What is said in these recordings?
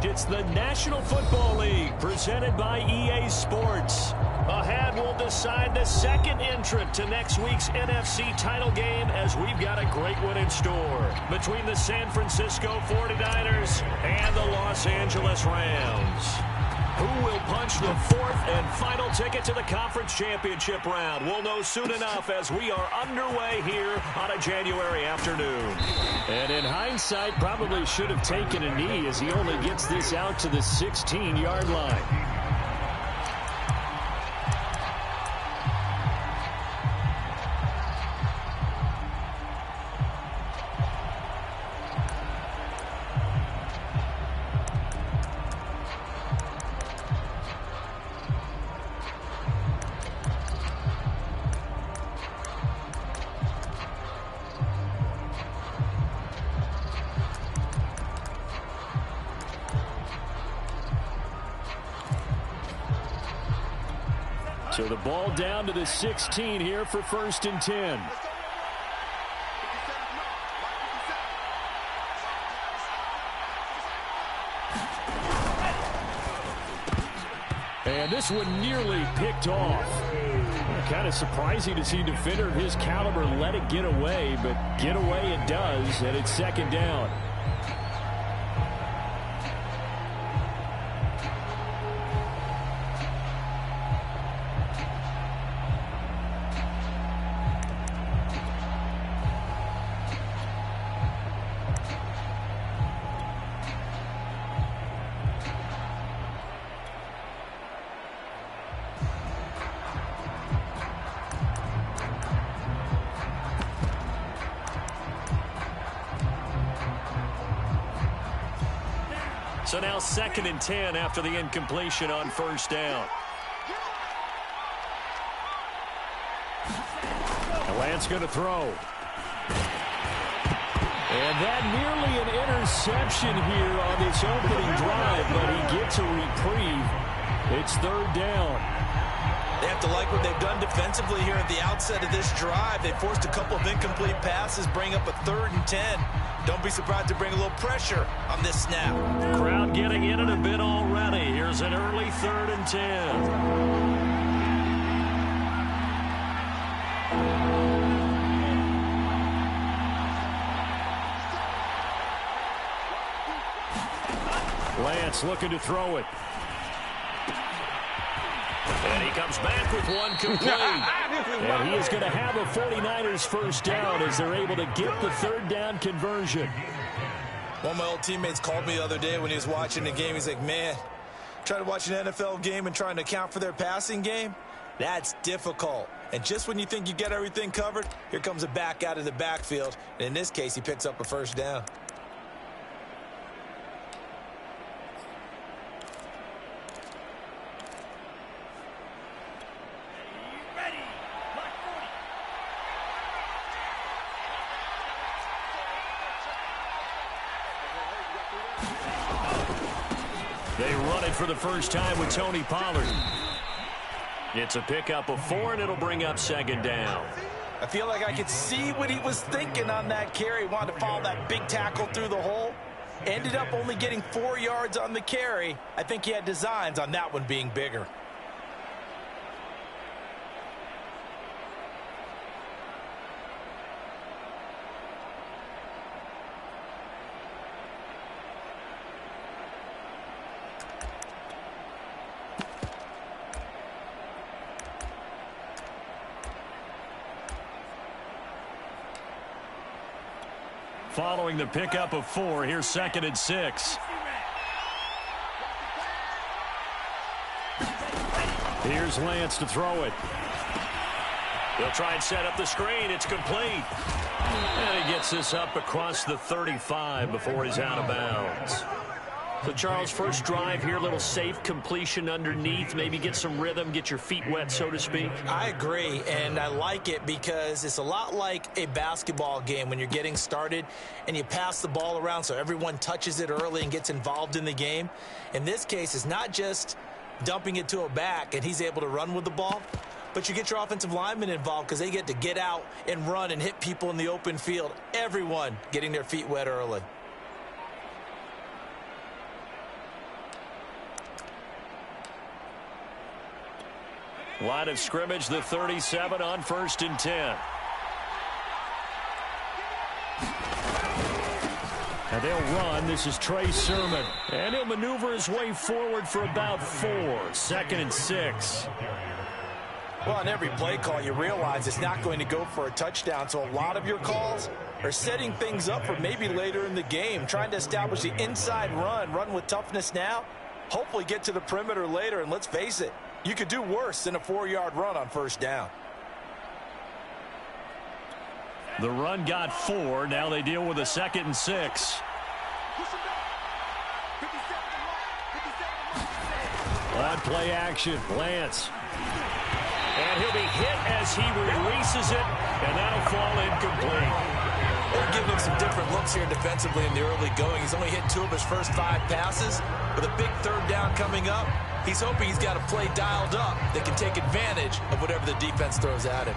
It's the National Football League presented by EA Sports. Ahead, we'll decide the second entrant to next week's NFC title game as we've got a great one in store between the San Francisco 49ers and the Los Angeles Rams. Who will punch the fourth and final ticket to the conference championship round? We'll know soon enough as we are underway here on a January afternoon. And in hindsight, probably should have taken a knee as he only gets this out to the 16-yard line. So the ball down to the 16 here for 1st and 10. And this one nearly picked off. Kind of surprising to see a defender of his caliber let it get away, but get away it does, and it's 2nd down. So now 2nd and 10 after the incompletion on 1st down. Lance going to throw. And that nearly an interception here on this opening drive, but he gets a reprieve. It's 3rd down. They have to like what they've done defensively here at the outset of this drive. They forced a couple of incomplete passes, bring up a 3rd and 10. Don't be surprised to bring a little pressure on this snap. Crowd getting in it a bit already. Here's an early 3rd and 10. Lance looking to throw it. And he comes back with one complete. And he is going to have a 49ers 1st down as they're able to get the 3rd down conversion. One of my old teammates called me the other day when he was watching the game. He's like, man, trying to watch an NFL game and trying to account for their passing game, that's difficult. And just when you think you get everything covered, here comes a back out of the backfield. And in this case, he picks up a 1st down. They run it for the first time with Tony Pollard. It's a pickup of 4, and it'll bring up 2nd down. I feel like I could see what he was thinking on that carry. Wanted to follow that big tackle through the hole. Ended up only getting 4 yards on the carry. I think he had designs on that one being bigger. Following the pickup of 4, here's 2nd and 6. Here's Lance to throw it. They'll try and set up the screen. It's complete. And he gets this up across the 35 before he's out of bounds. So, Charles, first drive here, little safe completion underneath, maybe get some rhythm, get your feet wet, so to speak. I agree, and I like it because it's a lot like a basketball game when you're getting started and you pass the ball around so everyone touches it early and gets involved in the game. In this case, it's not just dumping it to a back and he's able to run with the ball, but you get your offensive linemen involved because they get to get out and run and hit people in the open field. Everyone getting their feet wet early. Line of scrimmage, the 37 on 1st and 10. And they'll run. This is Trey Sermon. And he'll maneuver his way forward for about 4. 2nd and 6. Well, on every play call, you realize it's not going to go for a touchdown. So a lot of your calls are setting things up for maybe later in the game, trying to establish the inside run with toughness now, hopefully get to the perimeter later. And let's face it, you could do worse than a 4-yard run on 1st down. The run got 4. Now they deal with a 2nd and 6. On play action, Lance. And he'll be hit as he releases it, and that'll fall incomplete. They're giving him some different looks here defensively in the early going. He's only hit 2 of his first 5 passes. With a big 3rd down coming up, he's hoping he's got a play dialed up that can take advantage of whatever the defense throws at him.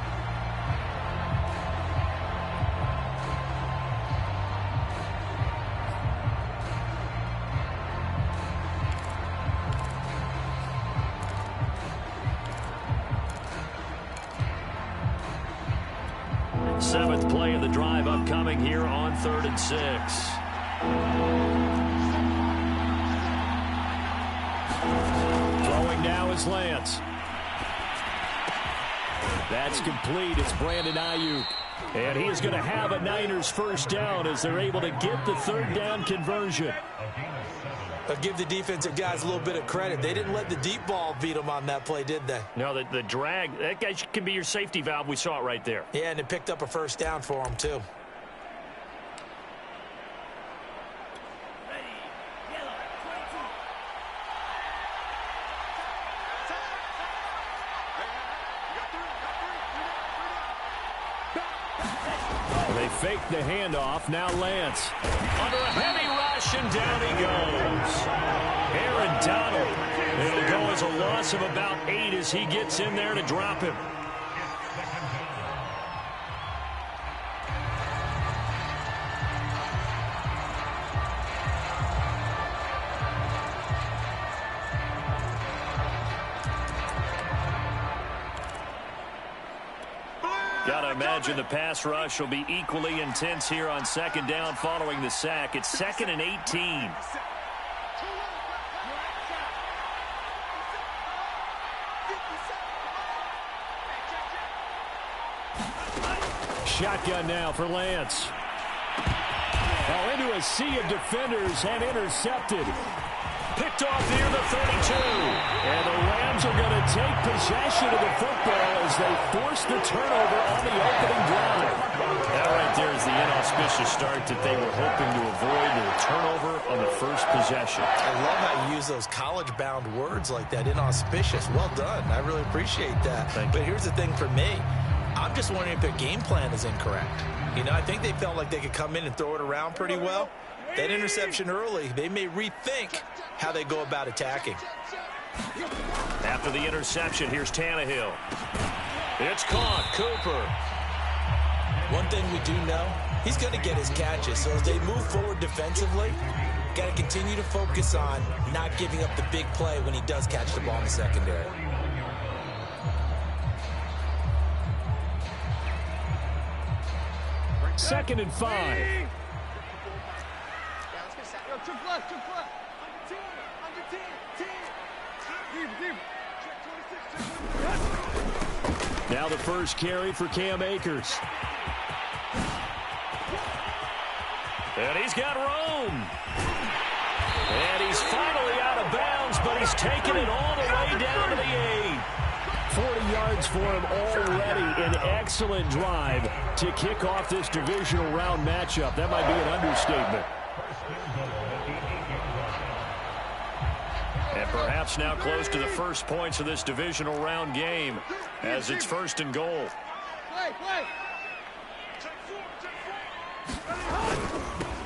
Seventh play of the drive upcoming here on 3rd and 6. Throwing now is Lance. That's complete. It's Brandon Ayuk. And he is going to have a Niners 1st down as they're able to get the 3rd down conversion. But give the defensive guys a little bit of credit. They didn't let the deep ball beat them on that play, did they? No, the drag, that guy can be your safety valve. We saw it right there. Yeah, and it picked up a 1st down for him, too. They fake the handoff. Now Lance. Under a heavy rush, and down he goes. Aaron Donald. It'll go as a loss of about 8 as he gets in there to drop him. Gotta imagine the pass rush will be equally intense here on 2nd down following the sack. It's 2nd and 18. Shotgun now for Lance. Now into a sea of defenders and intercepted. Picked off near the 32. And the Rams are going to take possession of the football as they force the turnover on the opening drive. That right there is the inauspicious start that they were hoping to avoid, the turnover on the 1st possession. I love how you use those college-bound words like that, inauspicious. Well done. I really appreciate that. But here's the thing for me. I'm just wondering if their game plan is incorrect. You know, I think they felt like they could come in and throw it around pretty well. That interception early, they may rethink how they go about attacking. After the interception, here's Tannehill. It's caught. Cooper. One thing we do know, he's going to get his catches. So as they move forward defensively, got to continue to focus on not giving up the big play when he does catch the ball in the secondary. Second and 5. Now the first carry for Cam Akers. And he's got room. And he's finally out of bounds, but he's taken it all the way down to the 8. 40 yards for him already. An excellent drive to kick off this divisional round matchup. That might be an understatement. And perhaps now close to the first points of this divisional round game as it's 1st and goal.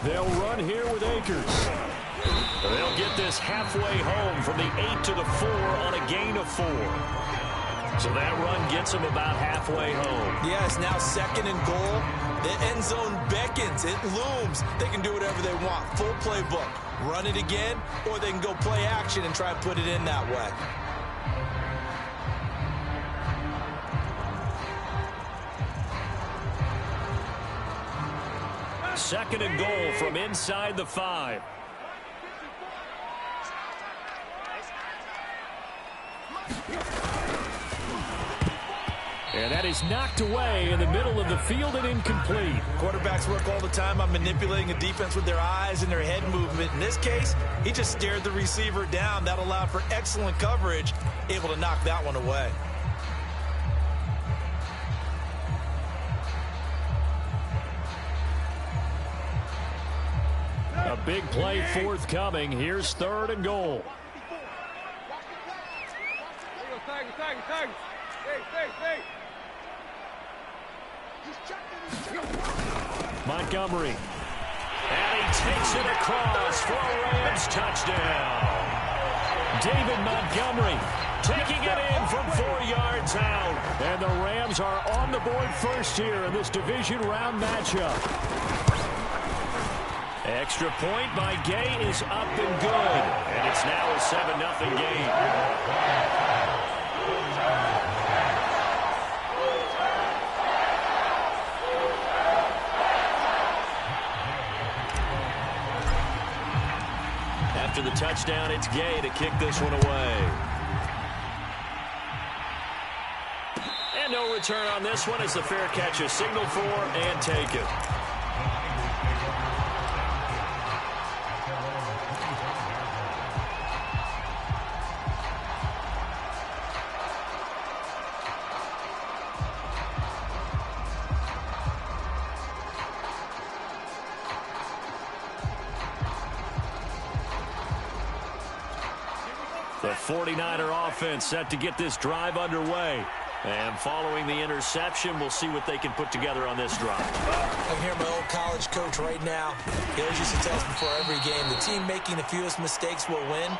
They'll run here with Akers. They'll get this halfway home from the 8 to the 4 on a gain of 4. So that run gets them about halfway home. Yeah, it's now 2nd and goal. The end zone beckons. It looms. They can do whatever they want. Full playbook. Run it again, or they can go play action and try and put it in that way. second and goal from inside the 5. And that is knocked away in the middle of the field and incomplete. Quarterbacks work all the time on manipulating a defense with their eyes and their head movement. In this case, he just stared the receiver down. That allowed for excellent coverage, able to knock that one away. A big play forthcoming. Here's third and goal. Montgomery. And he takes it across for a Rams touchdown. David Montgomery taking it in from 4 yards out. And the Rams are on the board first here in this division round matchup. Extra point by Gay is up and good. And it's now a 7-0 game. After the touchdown, it's Gay to kick this one away. And no return on this one as the fair catch is signaled for and taken. The 49er offense set to get this drive underway. And following the interception, we'll see what they can put together on this drive. I can hear my old college coach right now. He always used to tell us before every game, the team making the fewest mistakes will win.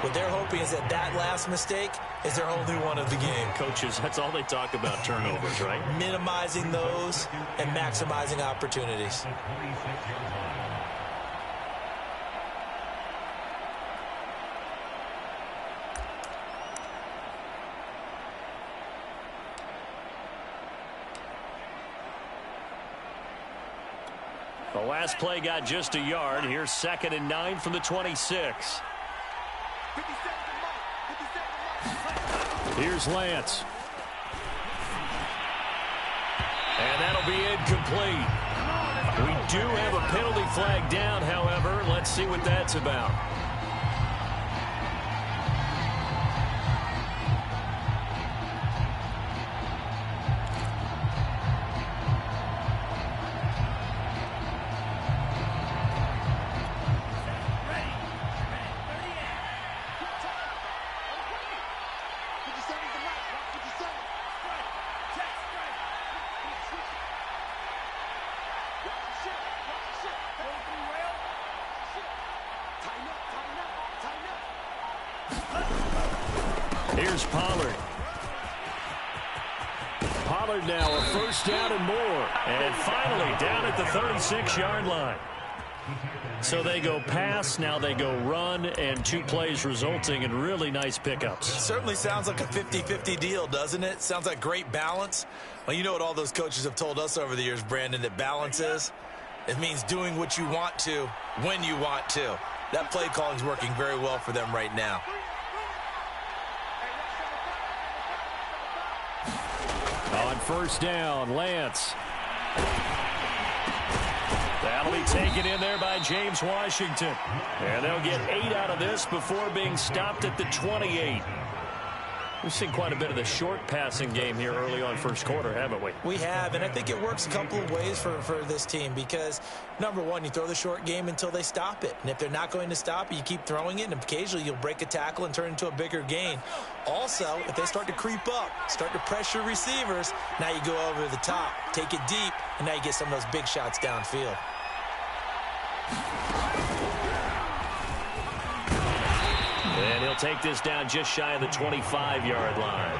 What they're hoping is that that last mistake is their only one of the game. Coaches, that's all they talk about, turnovers, right? Minimizing those and maximizing opportunities. The last play got just a yard. Here's 2nd and 9 from the 26. Here's Lance. And that'll be incomplete. We do have a penalty flag down, however. Let's see what that's about. Here's Pollard. Pollard now a first down and more. And finally down at the 36-yard line. So they go pass, now they go run, and 2 plays resulting in really nice pickups. It certainly sounds like a 50-50 deal, doesn't it? Sounds like great balance. Well, you know what all those coaches have told us over the years, Brandon, that balance is? It means doing what you want to when you want to. That play calling is working very well for them right now. On first down, Lance. That'll be taken in there by James Washington. And they'll get 8 out of this before being stopped at the 28. We've seen quite a bit of the short passing game here early on first quarter, haven't we? We have, and I think it works a couple of ways for this team because, number one, you throw the short game until they stop it. And if they're not going to stop it, you keep throwing it, and occasionally you'll break a tackle and turn it into a bigger gain. Also, if they start to creep up, start to pressure receivers, now you go over the top, take it deep, and now you get some of those big shots downfield. And he'll take this down just shy of the 25-yard line.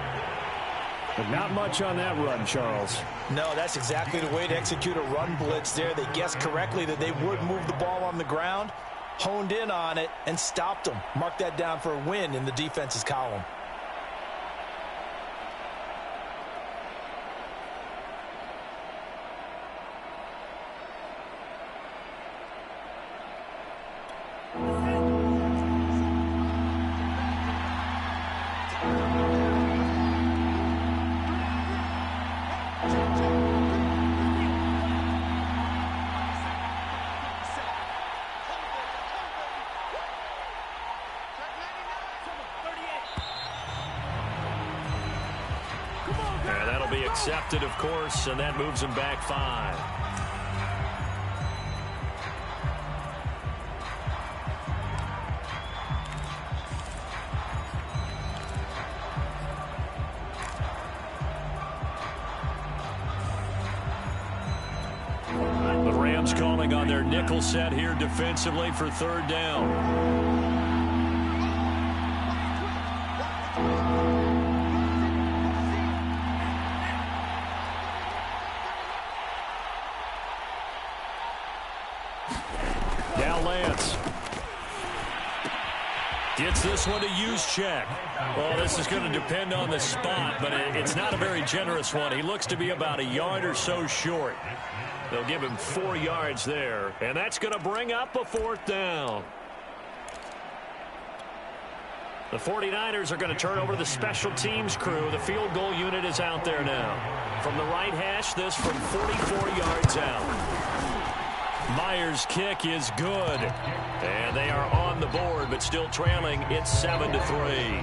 But not much on that run, Charles. No, that's exactly the way to execute a run blitz there. They guessed correctly that they would move the ball on the ground, honed in on it, and stopped them. Mark that down for a win in the defense's column. Accepted, of course, and that moves them back 5. The Rams calling on their nickel set here defensively for 3rd down. Gets this one to use check. Well, this is going to depend on the spot, but it's not a very generous one. He looks to be about a yard or so short. They'll give him 4 yards there, and that's going to bring up a 4th down. The 49ers are going to turn over to the special teams crew. The field goal unit is out there now. From the right hash, this from 44 yards out. Myers' kick is good. And they are on the board, but still trailing. It's 7-3.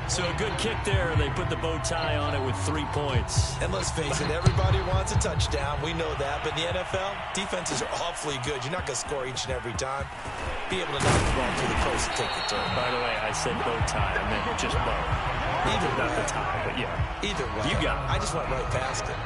So a good kick there, and they put the bow tie on it with 3 points. And let's face it, everybody wants a touchdown. We know that. But in the NFL, defenses are awfully good. You're not going to score each and every time. Be able to knock the ball through the post and take the turn. By the way, I said bow tie. I meant just bow. Either way. Not the tie, but yeah. Either way. You got it. I just went right past it.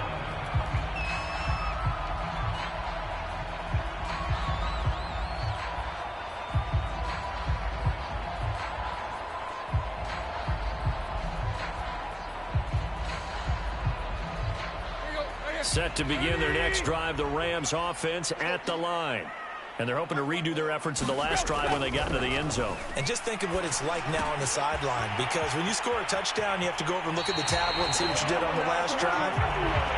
Set to begin their next drive, the Rams offense at the line. And they're hoping to redo their efforts in the last drive when they got into the end zone. And just think of what it's like now on the sideline, because when you score a touchdown, you have to go over and look at the tablet and see what you did on the last drive.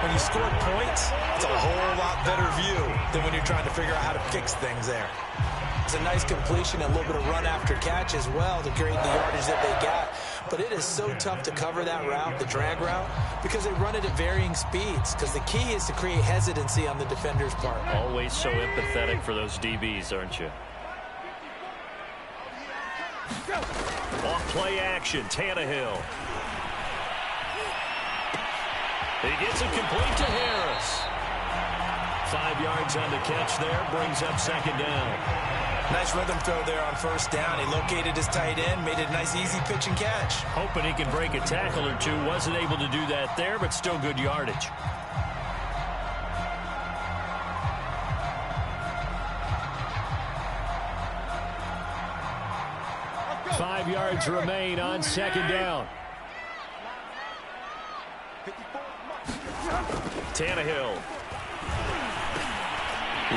When you score points, it's a whole lot better view than when you're trying to figure out how to fix things there. It's a nice completion, a little bit of run after catch as well to create the yardage that they got. But it is so tough to cover that route, the drag route, because they run it at varying speeds. Because the key is to create hesitancy on the defender's part. Always so empathetic for those DBs, aren't you? Off play action, Tannehill. He gets it complete to Harris. 5 yards on the catch there, brings up 2nd down. Nice rhythm throw there on 1st down. He located his tight end, made it a nice easy pitch and catch. Hoping he can break a tackle or two. Wasn't able to do that there, but still good yardage. Five yards remain on 2nd down. Tannehill.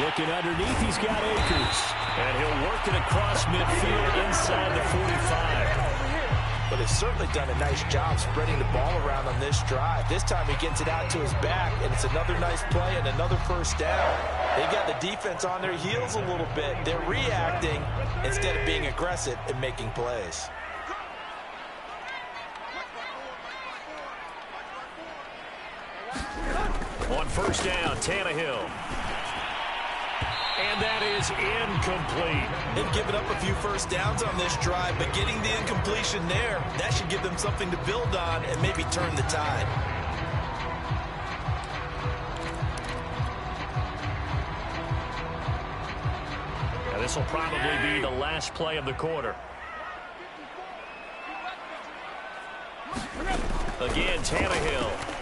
Looking underneath, he's got Akers. And he'll work it across midfield inside the 45. But they've certainly done a nice job spreading the ball around on this drive. This time he gets it out to his back, and it's another nice play and another 1st down. They got the defense on their heels a little bit. They're reacting instead of being aggressive and making plays. On 1st down, Tannehill. And that is incomplete. They've given up a few 1st downs on this drive, but getting the incompletion there, that should give them something to build on and maybe turn the tide. Now this will probably be the last play of the quarter. Again, Tannehill.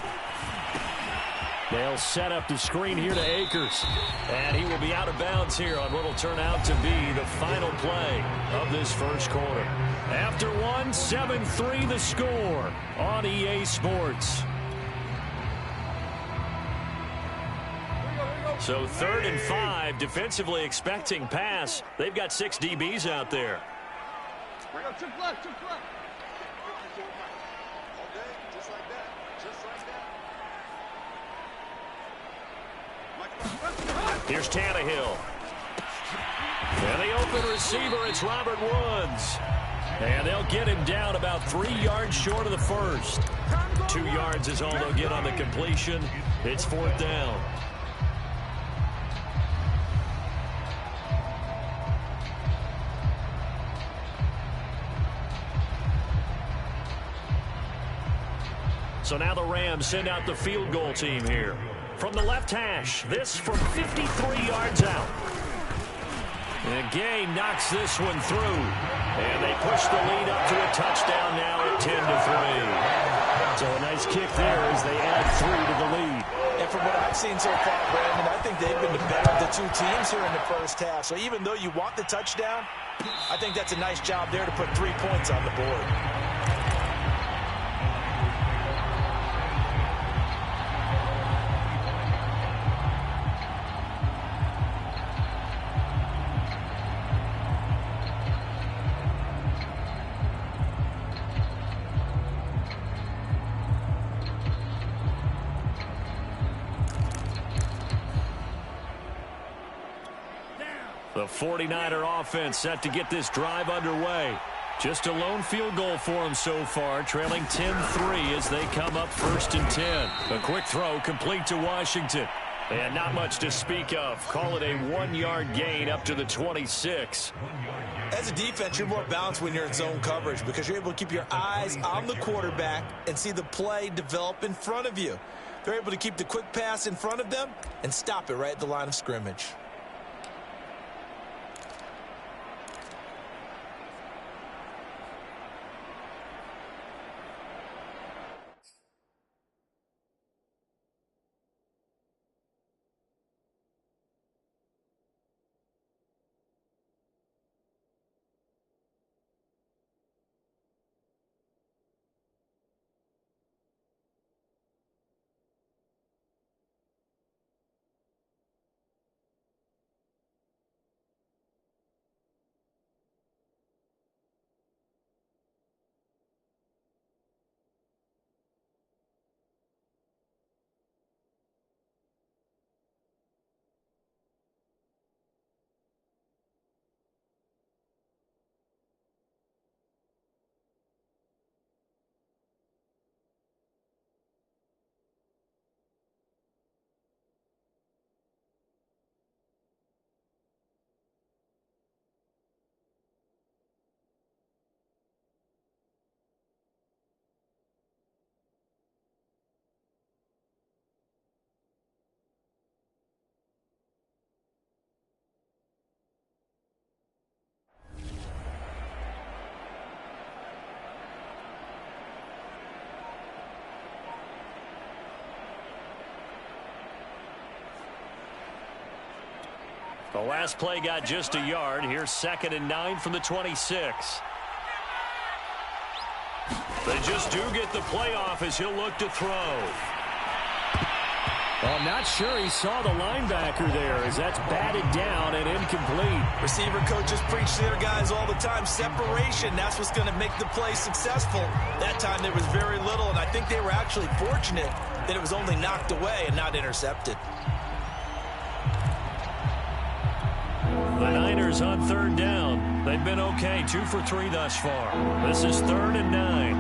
They'll set up the screen here to Akers. And he will be out of bounds here on what will turn out to be the final play of this 1st quarter. After one, 7-3 the score on EA Sports. So 3rd and 5, defensively expecting pass. They've got 6 DBs out there. Here's Tannehill. And the open receiver, it's Robert Woods. And they'll get him down about 3 yards short of the 1st. 2 yards is all they'll get on the completion. It's 4th down. So now the Rams send out the field goal team here. From the left hash, this from 53 yards out. And Gay knocks this one through. And they push the lead up to a touchdown now at 10-3. So a nice kick there as they add 3 to the lead. And from what I've seen so far, Brandon, I think they've been the better of the two teams here in the first half. So even though you want the touchdown, I think that's a nice job there to put 3 points on the board. The 49er offense set to get this drive underway. Just a lone field goal for them so far, trailing 10-3 as they come up 1st and 10. A quick throw complete to Washington. And not much to speak of. Call it a 1-yard gain up to the 26. As a defense, you're more balanced when you're in zone coverage because you're able to keep your eyes on the quarterback and see the play develop in front of you. They're able to keep the quick pass in front of them and stop it right at the line of scrimmage. The last play got just a yard. Here's 2nd and 9 from the 26. They just do get the play off as he'll look to throw. Well, I'm not sure he saw the linebacker there as that's batted down and incomplete. Receiver coaches preach to their guys all the time. Separation, that's what's going to make the play successful. That time there was very little, and I think they were actually fortunate that it was only knocked away and not intercepted. The Niners on 3rd down. They've been okay, 2 for 3 thus far. This is 3rd and 9.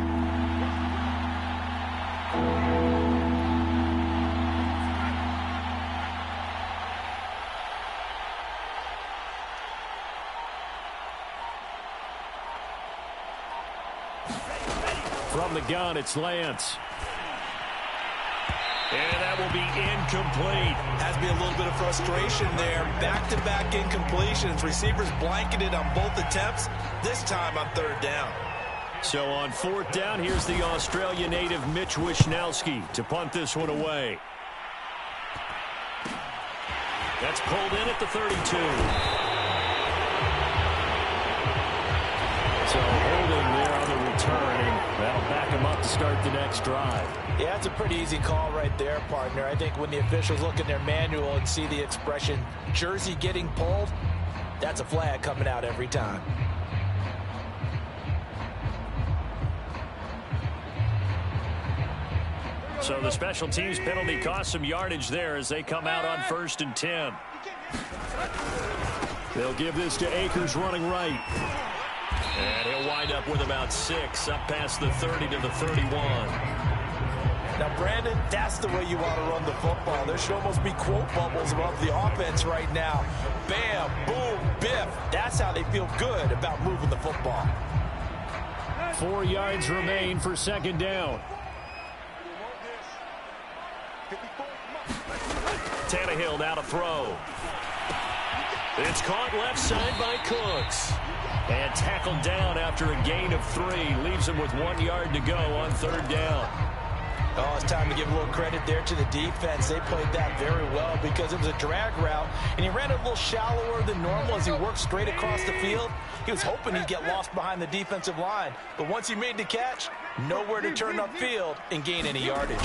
From the gun, it's Lance. And that will be incomplete. Has to be a little bit of frustration there. Back-to-back incompletions. Receivers blanketed on both attempts, this time on 3rd down. So on 4th down, here's the Australia native Mitch Wishnowsky to punt this one away. That's pulled in at the 32. So holding there on the return, and that'll back him up to start the next drive. Yeah, it's a pretty easy call right there, partner. I think when the officials look in their manual and see the expression jersey getting pulled, that's a flag coming out every time. So the special teams penalty cost some yardage there as they come out on 1st and 10. They'll give this to Akers running right. And he'll wind up with about 6 up past the 30 to the 31. Now, Brandon, that's the way you want to run the football. There should almost be quote bubbles above the offense right now. Bam, boom, biff. That's how they feel good about moving the football. 4 yards remain for 2nd down. Tannehill now to throw. It's caught left side by Cooks. And tackled down after a gain of 3. Leaves him with 1 yard to go on 3rd down. Oh, it's time to give a little credit there to the defense. They played that very well because it was a drag route, and he ran it a little shallower than normal as he worked straight across the field. He was hoping he'd get lost behind the defensive line, but once he made the catch, nowhere to turn upfield and gain any yardage.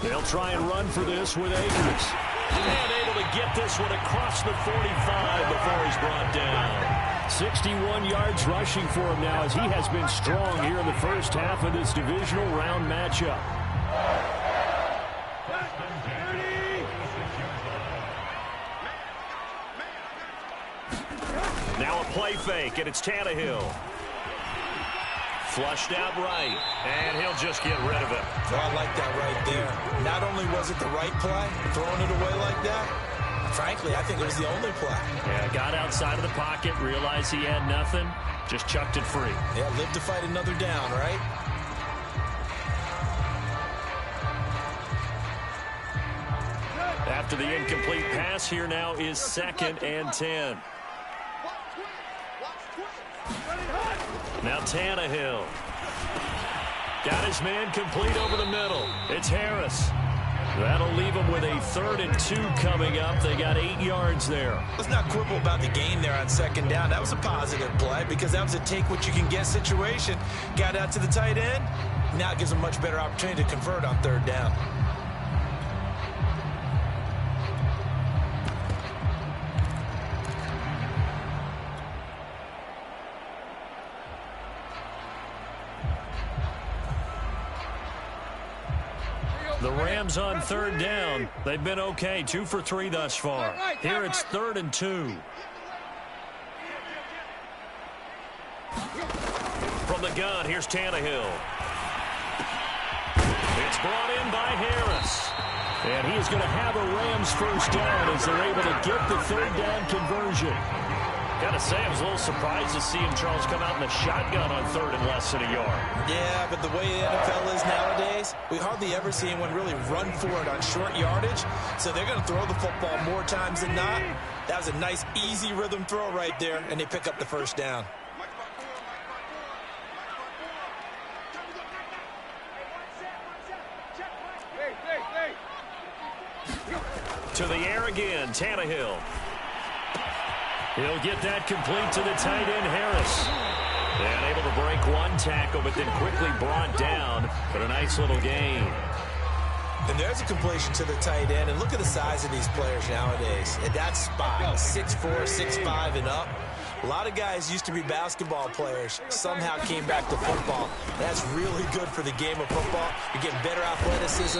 They'll try and run for this with Akers. And able to get this one across the 45 before he's brought down. 61 yards rushing for him now as he has been strong here in the first half of this divisional round matchup. Now a play fake, and it's Tannehill. Flushed out right, and he'll just get rid of it. Oh, I like that right there. Not only was it the right play, throwing it away like that, frankly, I think it was the only play. Yeah, got outside of the pocket, realized he had nothing, just chucked it free. Yeah, live to fight another down, right? After the incomplete pass, here now is 2nd and 10. Now Tannehill. Got his man complete over the middle. It's Harris. That'll leave them with a 3rd and 2 coming up. They got 8 yards there. Let's not quibble about the gain there on 2nd down. That was a positive play because that was a take-what-you-can-get situation. Got out to the tight end. Now it gives them much better opportunity to convert on 3rd down. The Rams on 3rd down. They've been okay. 2 for 3 thus far. Here it's 3rd and 2. From the gun, here's Tannehill. It's brought in by Harris. And he is going to have a Rams first down as they're able to get the 3rd down conversion. Got to say, I was a little surprised to see him, Charles, come out in the shotgun on 3rd and less than a yard. Yeah, but the way the NFL is nowadays, we hardly ever see anyone really run for it on short yardage. So they're going to throw the football more times than not. That was a nice, easy rhythm throw right there, and they pick up the first down. To the air again, Tannehill. He'll get that complete to the tight end, Harris. And able to break 1 tackle, but then quickly brought down for a nice little gain. And there's a completion to the tight end. And look at the size of these players nowadays. At that spot, 6'4", 6'5", and up. A lot of guys used to be basketball players, somehow came back to football. That's really good for the game of football. You're getting better athleticism,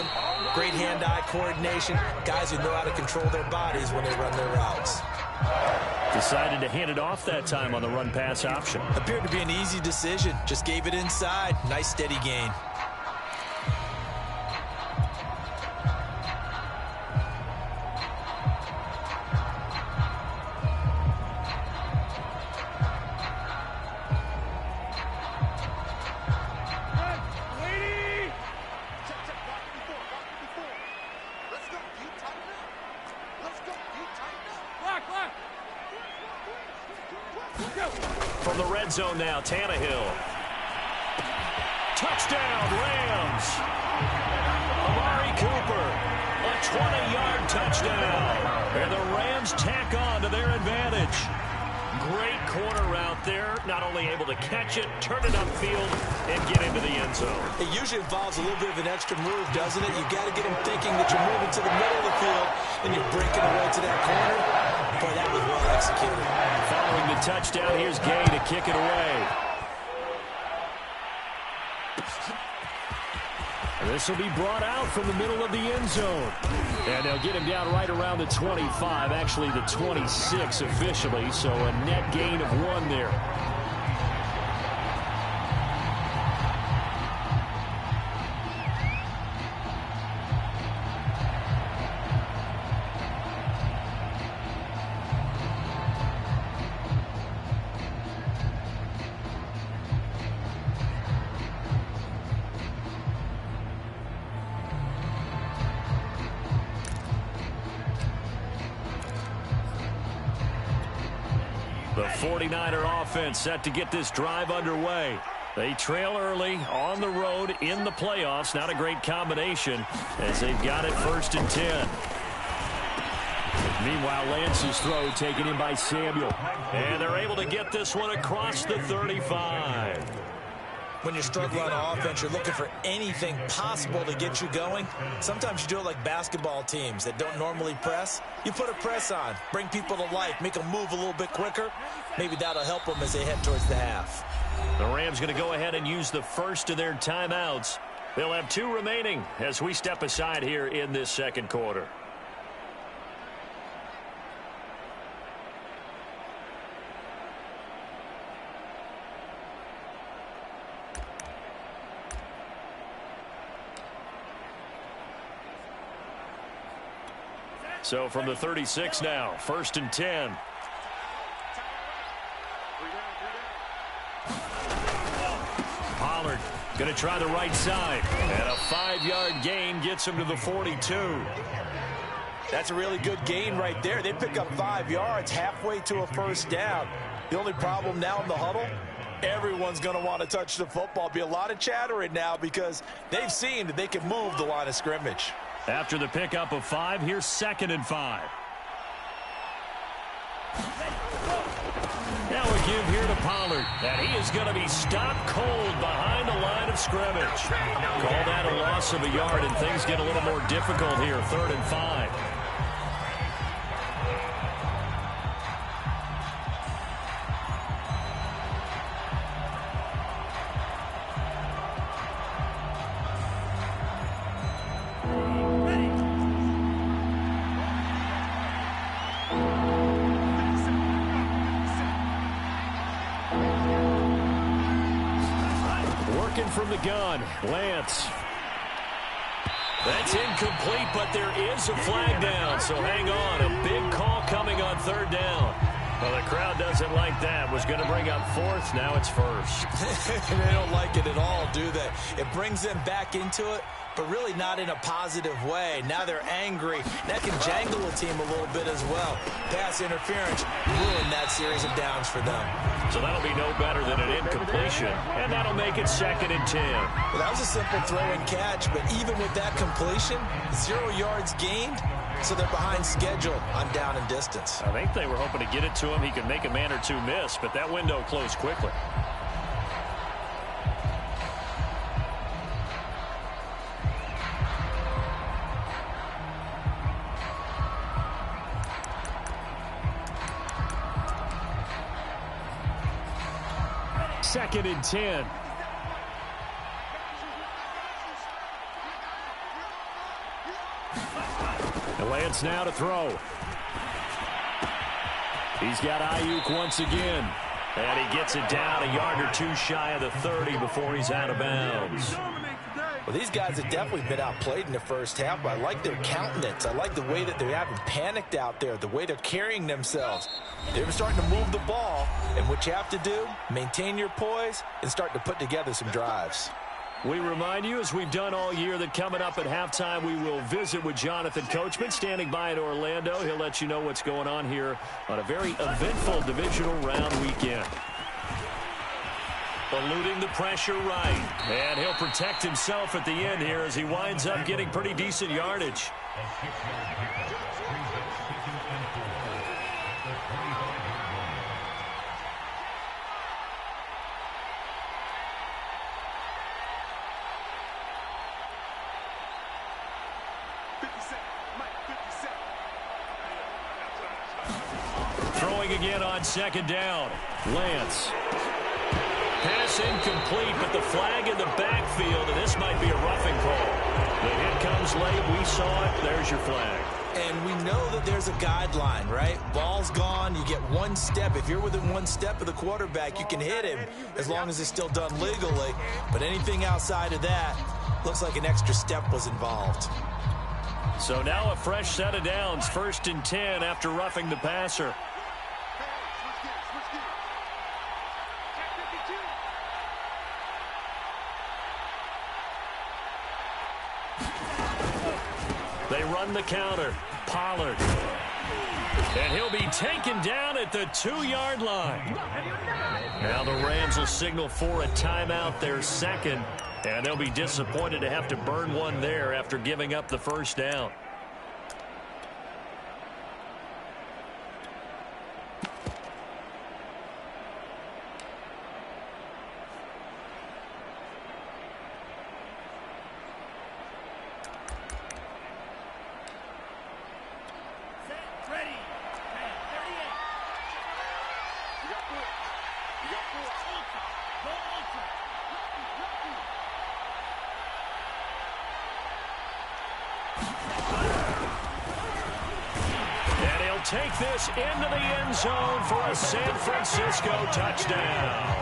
great hand-eye coordination, guys who know how to control their bodies when they run their routes. Decided to hand it off that time on the run-pass option. Appeared to be an easy decision. Just gave it inside. Nice, steady gain. From the red zone now, Tannehill. Touchdown, Rams. Amari Cooper, a 20-yard touchdown. And the Rams tack on to their advantage. Great corner route there. Not only able to catch it, turn it upfield, and get into the end zone. It usually involves a little bit of an extra move, doesn't it? You've got to get him thinking that you're moving to the middle of the field, and you're breaking away to that corner. Boy, that was well executed. Following the touchdown, here's Gay to kick it away. This will be brought out from the middle of the end zone. And they'll get him down right around the 25, actually the 26 officially, so a net gain of 1 there. The 49er offense set to get this drive underway. They trail early on the road in the playoffs. Not a great combination as they've got it 1st and 10. Meanwhile, Lance's throw taken in by Samuel. And they're able to get this one across the 35. When you're struggling on offense, you're looking for anything possible to get you going. Sometimes you do it like basketball teams that don't normally press. You put a press on, bring people to life, make them move a little bit quicker. Maybe that'll help them as they head towards the half. The Rams going to go ahead and use the first of their timeouts. They'll have 2 remaining as we step aside here in this second quarter. So from the 36 now, 1st and 10. Pollard going to try the right side. And a 5-yard gain gets him to the 42. That's a really good gain right there. They pick up 5 yards halfway to a first down. The only problem now in the huddle, everyone's going to want to touch the football. Be a lot of chattering now because they've seen that they can move the line of scrimmage. After the pickup of 5, here's 2nd and 5. Now a give here to Pollard. And he is going to be stopped cold behind the line of scrimmage. Call that a loss of a yard, and things get a little more difficult here. 3rd and 5. From the gun, Lance. That's incomplete, but there is a flag down, so hang on. A big call coming on 3rd down. Well, the crowd doesn't like that. Was going to bring up 4th, now it's 1st. They don't like it at all, do they? It brings them back into it, but really not in a positive way. Now they're angry. That can jangle a team a little bit as well. Pass interference ruined that series of downs for them. So that'll be no better than an incompletion, and that'll make it 2nd and 10. Well, that was a simple throw and catch, but even with that completion, 0 yards gained, so they're behind schedule on down and distance. I think they were hoping to get it to him. He could make a man or 2 miss, but that window closed quickly. Second and 10. Lance now to throw. He's got Ayuk once again. And he gets it down a yard or 2 shy of the 30 before he's out of bounds. Well, these guys have definitely been outplayed in the first half, but I like their countenance. I like the way that they haven't panicked out there, the way they're carrying themselves. They're starting to move the ball, and what you have to do, maintain your poise and start to put together some drives. We remind you, as we've done all year, that coming up at halftime, we will visit with Jonathan Coachman, standing by in Orlando. He'll let you know what's going on here on a very eventful divisional round weekend. Eluding the pressure right. And he'll protect himself at the end here as he winds up getting pretty decent yardage. Throwing again on 2nd down. Lance. Pass incomplete, but the flag in the backfield, and this might be a roughing call. The hit comes late. We saw it. There's your flag. And we know that there's a guideline, right? Ball's gone. You get 1 step. If you're within 1 step of the quarterback, you can hit him as long as it's still done legally. But anything outside of that, looks like an extra step was involved. So now a fresh set of downs. 1st and 10 after roughing the passer. They run the counter. Pollard. And he'll be taken down at the 2-yard line. Now the Rams will signal for a timeout, their second. And they'll be disappointed to have to burn one there after giving up the first down. Take this into the end zone for a San Francisco touchdown.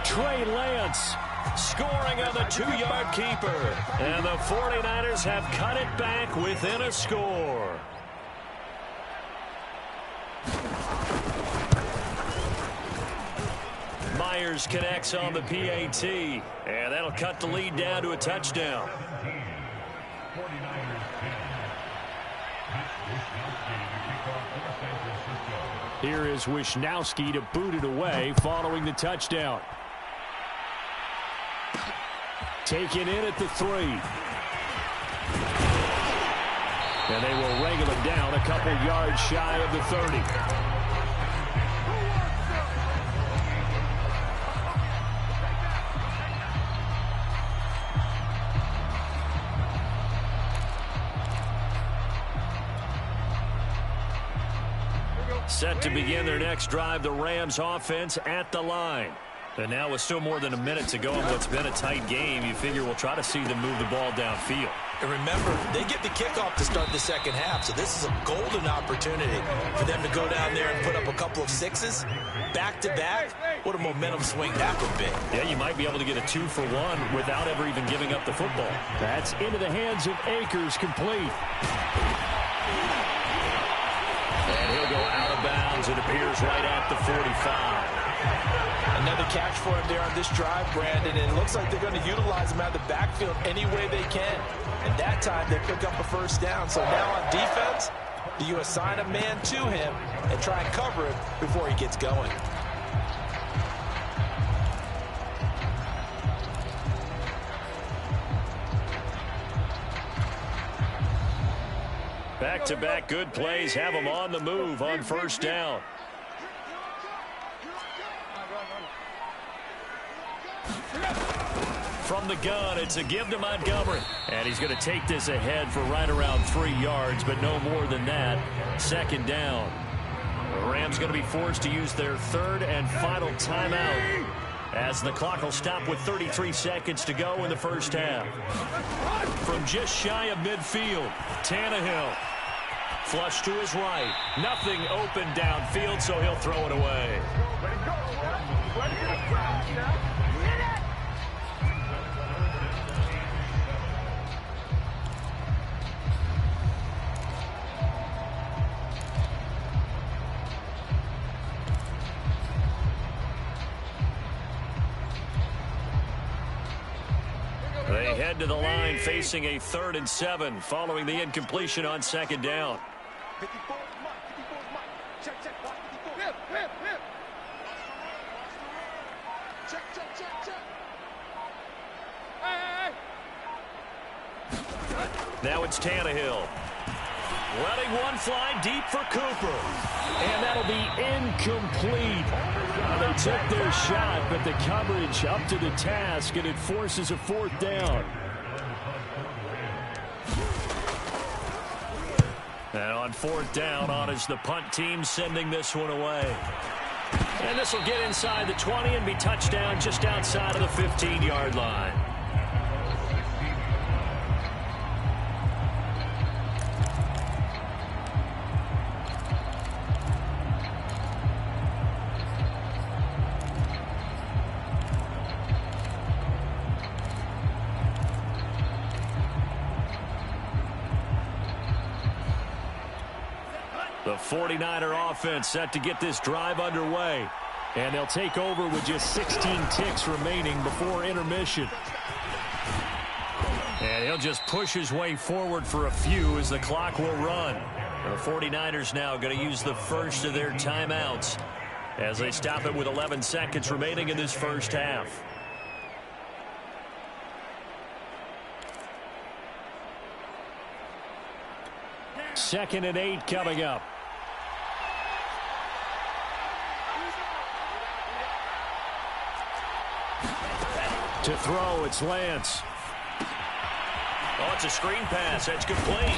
Trey Lance scoring on the 2-yard keeper. And the 49ers have cut it back within a score. Myers connects on the PAT. And that'll cut the lead down to a touchdown. Here is Wisnowski to boot it away following the touchdown. Taken in at the 3. And they will wrangle him down a couple yards shy of the 30. Set to begin their next drive, the Rams offense at the line. And now with still more than a minute to go in what's been a tight game, you figure we'll try to see them move the ball downfield. And remember, they get the kickoff to start the second half, so this is a golden opportunity for them to go down there and put up a couple of sixes back-to-back. What a momentum swing that would be. Yeah, you might be able to get a 2-for-1 without ever even giving up the football. That's into the hands of Akers, complete. And he'll go out of bounds. It appears right at the 45. Another catch for him there on this drive, Brandon, and it looks like they're going to utilize him out of the backfield any way they can. And that time they pick up a first down. So now on defense, you assign a man to him and try and cover him before he gets going. Back-to-back good plays have them on the move on first down. From the gun, it's a give to Montgomery. And he's going to take this ahead for right around 3 yards, but no more than that. Second down. The Rams going to be forced to use their third and final timeout, as the clock will stop with 33 seconds to go in the first half. From just shy of midfield, Tannehill. Flush to his right. Nothing open downfield, so he'll throw it away. They head to the line facing a 3rd and 7 following the incompletion on second down. Now it's Tannehill. Letting one fly deep for Cooper. And that'll be incomplete. They took their shot, but the coverage up to the task, and it forces a 4th down. And on 4th down, on is the punt team sending this one away. And this will get inside the 20 and be touchdown just outside of the 15-yard line. The 49er offense set to get this drive underway. And they'll take over with just 16 ticks remaining before intermission. And he'll just push his way forward for a few as the clock will run. The 49ers now going to use the first of their timeouts as they stop it with 11 seconds remaining in this first half. Second and 8 coming up. To throw, it's Lance. Oh, it's a screen pass. That's complete.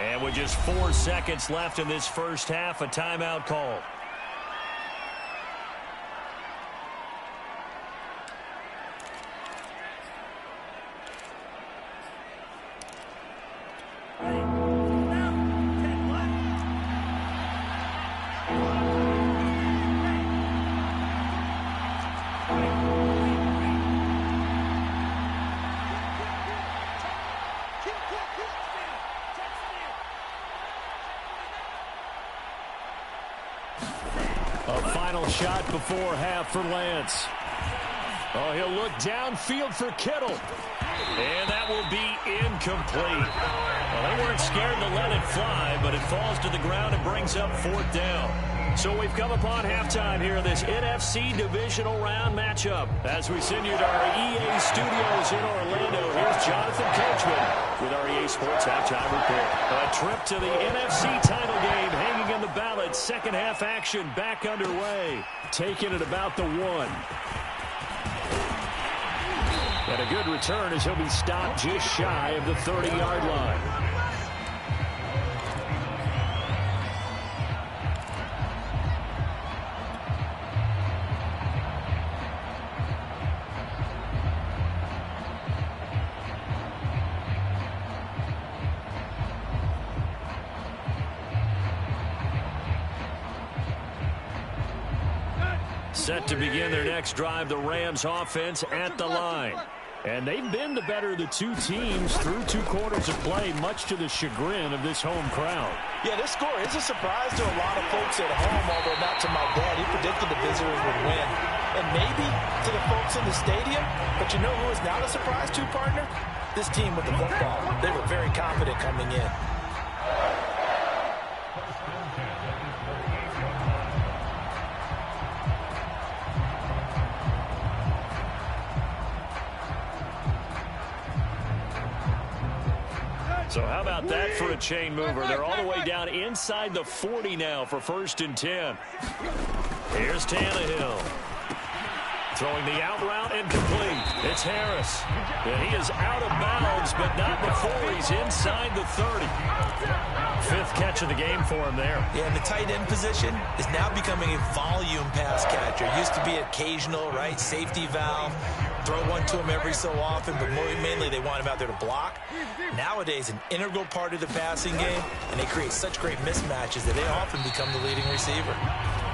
And with just 4 seconds left in this first half, a timeout call. Shot before half for Lance. Oh, he'll look downfield for Kittle. And that will be incomplete. Well, they weren't scared to let it fly, but it falls to the ground and brings up 4th down. So we've come upon halftime here in this NFC Divisional Round matchup. As we send you to our EA studios in Orlando, here's Jonathan Coachman with our EA Sports Halftime Report. A trip to the NFC title game hanging in the balance. Second half action back underway. Taking it about the 1. And a good return as he'll be stopped just shy of the 30-yard line. Set to begin their next drive, the Rams offense at the line. And they've been the better of the two teams through 2 quarters of play, much to the chagrin of this home crowd. Yeah, this score is a surprise to a lot of folks at home, although not to my dad. He predicted the visitors would win. And maybe to the folks in the stadium. But you know who is not a surprise to, partner? This team with the football. They were very confident coming in. So how about that for a chain mover? They're all the way down inside the 40 now for 1st and 10. Here's Tannehill. Throwing the out route and complete. It's Harris. And he is out of bounds, but not before he's inside the 30. 5th catch of the game for him there. Yeah, and the tight end position is now becoming a volume pass catcher. Used to be occasional, right, safety valve. Throw one to him every so often, but mainly they want him out there to block. Nowadays, an integral part of the passing game, and they create such great mismatches that they often become the leading receiver.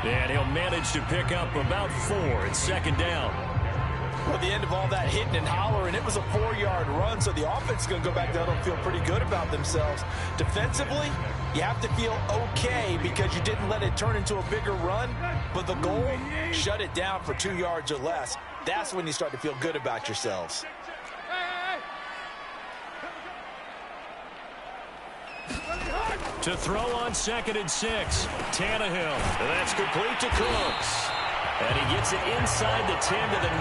And he'll manage to pick up about 4. It's 2nd down. Well, at the end of all that hitting and hollering, it was a 4-yard run, so the offense is going to go back down and feel pretty good about themselves. Defensively, you have to feel okay because you didn't let it turn into a bigger run, but the goal, shut it down for 2 yards or less. That's when you start to feel good about yourselves. To throw on 2nd and 6. Tannehill. And that's complete to Cooks. And he gets it inside the 10 to the 9.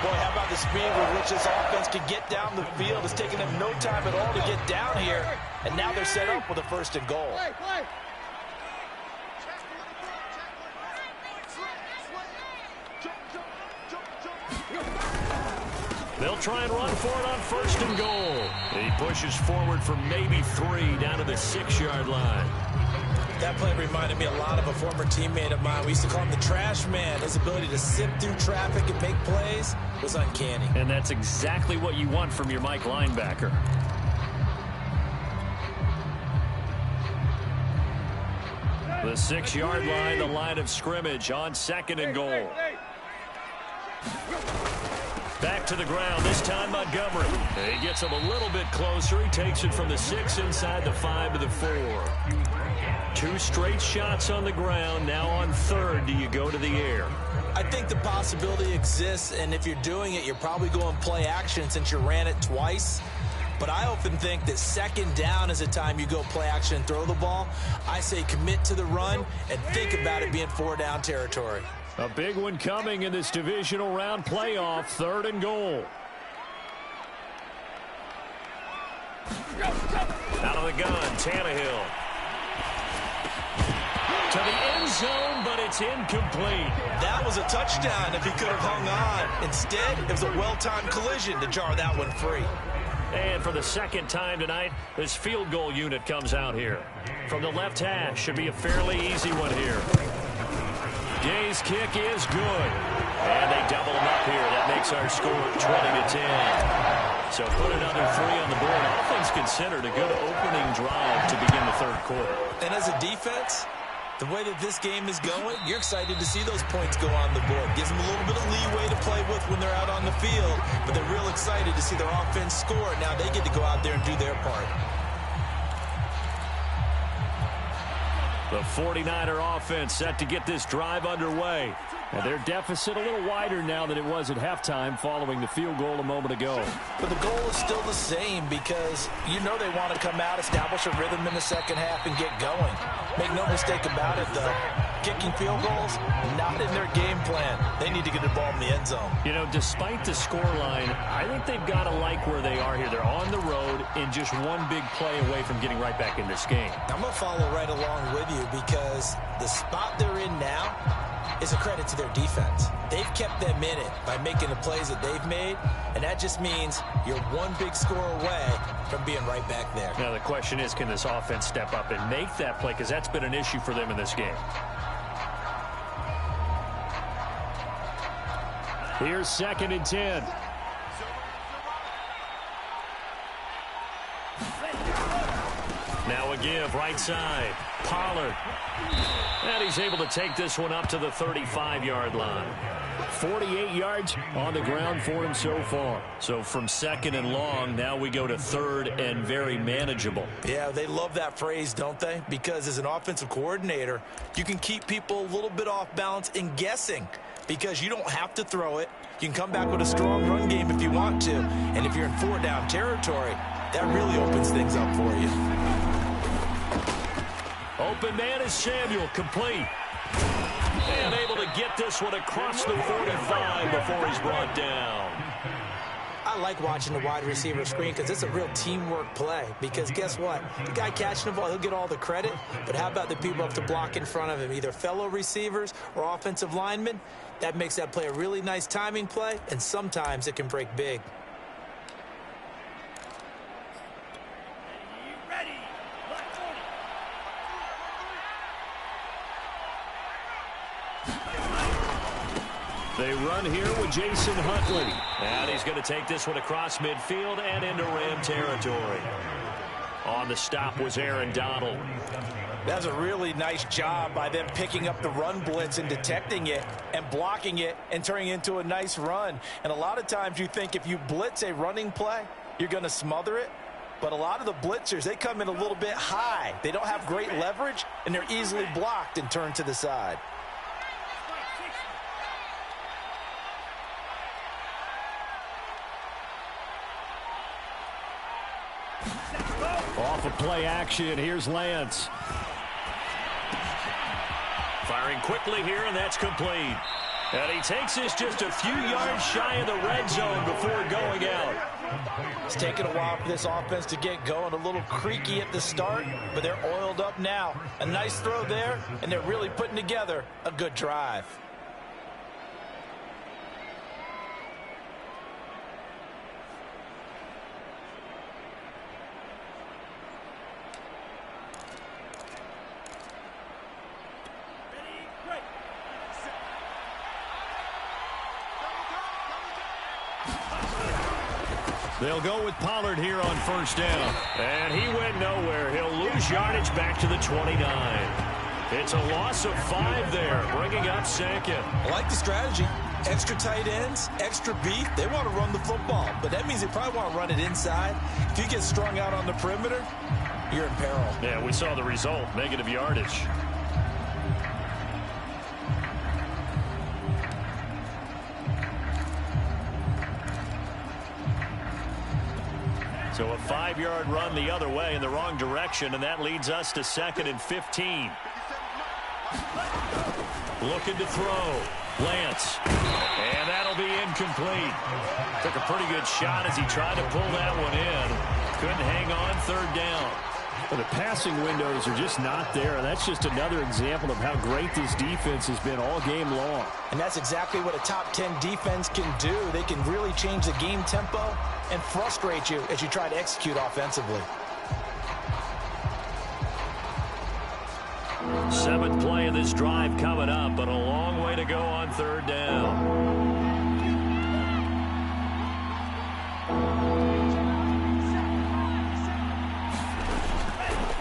Boy, how about the speed with which this offense can get down the field? It's taken them no time at all to get down here. And now they're set up with a 1st and goal. They'll try and run for it on 1st and goal. He pushes forward for maybe 3 down to the 6-yard line. That play reminded me a lot of a former teammate of mine. We used to call him the trash man. His ability to sift through traffic and make plays was uncanny. And that's exactly what you want from your Mike linebacker. The 6-yard line, the line of scrimmage on 2nd and goal. Back to the ground, this time Montgomery. He gets him a little bit closer. He takes it from the 6 inside the 5 to the 4. 2 straight shots on the ground. Now on 3rd, do you go to the air? I think the possibility exists, and if you're doing it, you're probably going play action since you ran it twice. But I often think that second down is a time you go play action and throw the ball. I say commit to the run and think about it being 4-down territory. A big one coming in this divisional round playoff, 3rd and goal. Out of the gun, Tannehill. To the end zone, but it's incomplete. That was a touchdown if he could have hung on. Instead, it was a well-timed collision to jar that one free. And for the second time tonight, this field goal unit comes out here. From the left hash, should be a fairly easy one here. Gay's kick is good. And they double him up here. That makes our score 20-10. So put another 3 on the board. All things considered, a good opening drive to begin the 3rd quarter. And as a defense, the way that this game is going, you're excited to see those points go on the board. Gives them a little bit of leeway to play with when they're out on the field, but they're real excited to see their offense score. Now they get to go out there and do their part. The 49er offense set to get this drive underway. And their deficit a little wider now than it was at halftime following the field goal a moment ago. But the goal is still the same because you know they want to come out, establish a rhythm in the second half, and get going. Make no mistake about it, though. Kicking field goals, not in their game plan. They need to get the ball in the end zone. You know, despite the scoreline, I think they've got to like where they are here. They're on the road and just one big play away from getting right back in this game. I'm going to follow right along with you because the spot they're in now is a credit to their defense. They've kept them in it by making the plays that they've made, and that just means you're one big score away from being right back there. Now the question is, can this offense step up and make that play? Because that's been an issue for them in this game. Here's 2nd and 10. Now a give, right side. Pollard. And he's able to take this one up to the 35-yard line. 48 yards on the ground for him so far. So from 2nd and long, now we go to 3rd and very manageable. Yeah, they love that phrase, don't they? Because as an offensive coordinator, you can keep people a little bit off balance and guessing because you don't have to throw it. You can come back with a strong run game if you want to. And if you're in 4-down territory, that really opens things up for you. Open man is Samuel, complete. And able to get this one across the 45 before he's brought down. I like watching the wide receiver screen because it's a real teamwork play. Because guess what? The guy catching the ball, he'll get all the credit. But how about the people up to block in front of him, either fellow receivers or offensive linemen? That makes that play a really nice timing play, and sometimes it can break big. They run here with Jason Huntley. And he's going to take this one across midfield and into Ram territory. On the stop was Aaron Donald. That's a really nice job by them picking up the run blitz and detecting it and blocking it and turning it into a nice run. And a lot of times you think if you blitz a running play, you're going to smother it. But a lot of the blitzers, they come in a little bit high. They don't have great leverage, and they're easily blocked and turned to the side. Off of play action, here's Lance. Firing quickly here, and that's complete. And he takes this just a few yards shy of the red zone before going out. It's taken a while for this offense to get going. A little creaky at the start, but they're oiled up now. A nice throw there, and they're really putting together a good drive. They'll go with Pollard here on first down. And he went nowhere. He'll lose yardage back to the 29. It's a loss of 5 there, bringing up second. I like the strategy. Extra tight ends, extra beef. They want to run the football, but that means they probably want to run it inside. If you get strung out on the perimeter, you're in peril. Yeah, we saw the result, negative yardage. So a 5-yard run the other way in the wrong direction, and that leads us to 2nd and 15. Looking to throw. Lance. And that'll be incomplete. Took a pretty good shot as he tried to pull that one in. Couldn't hang on 3rd down. Well, the passing windows are just not there. That's just another example of how great this defense has been all game long. And that's exactly what a top 10 defense can do. They can really change the game tempo and frustrate you as you try to execute offensively. 7th play of this drive coming up, but a long way to go on 3rd down.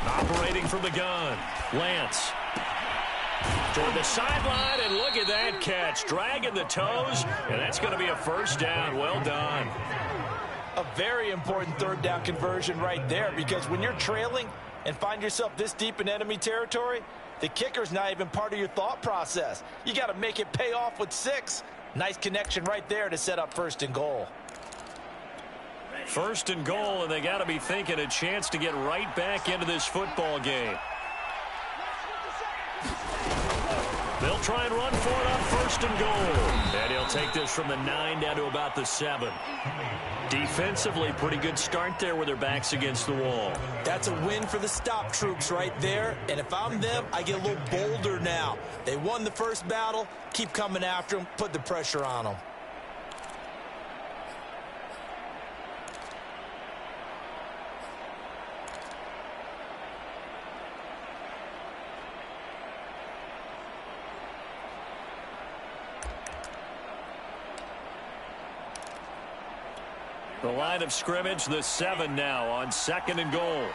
Operating from the gun, Lance. Toward the sideline, and look at that catch. Dragging the toes, and that's going to be a 1st down. Well done. A very important 3rd down conversion right there, because when you're trailing and find yourself this deep in enemy territory, the kicker's not even part of your thought process. You got to make it pay off with 6. Nice connection right there to set up 1st and goal. 1st and goal, and they got to be thinking a chance to get right back into this football game. They'll try and run for it on 1st and goal. And he'll take this from the 9 down to about the 7. Defensively, pretty good start there with their backs against the wall. That's a win for the stop troops right there. And if I'm them, I get a little bolder now. They won the first battle. Keep coming after them. Put the pressure on them. The line of scrimmage, the 7 now on 2nd and goal.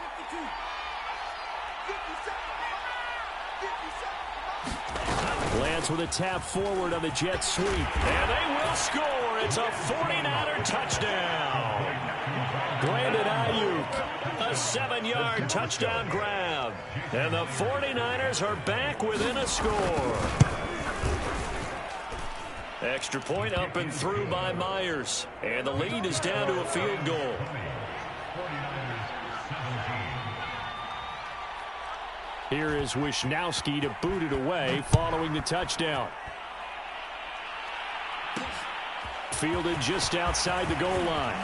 Lance with a tap forward on the jet sweep. And they will score. It's a 49er touchdown. Brandon Ayuk, a 7-yard touchdown grab. And the 49ers are back within a score. Extra point up and through by Myers. And the lead is down to a field goal. Here is Wisnowski to boot it away following the touchdown. Fielded just outside the goal line.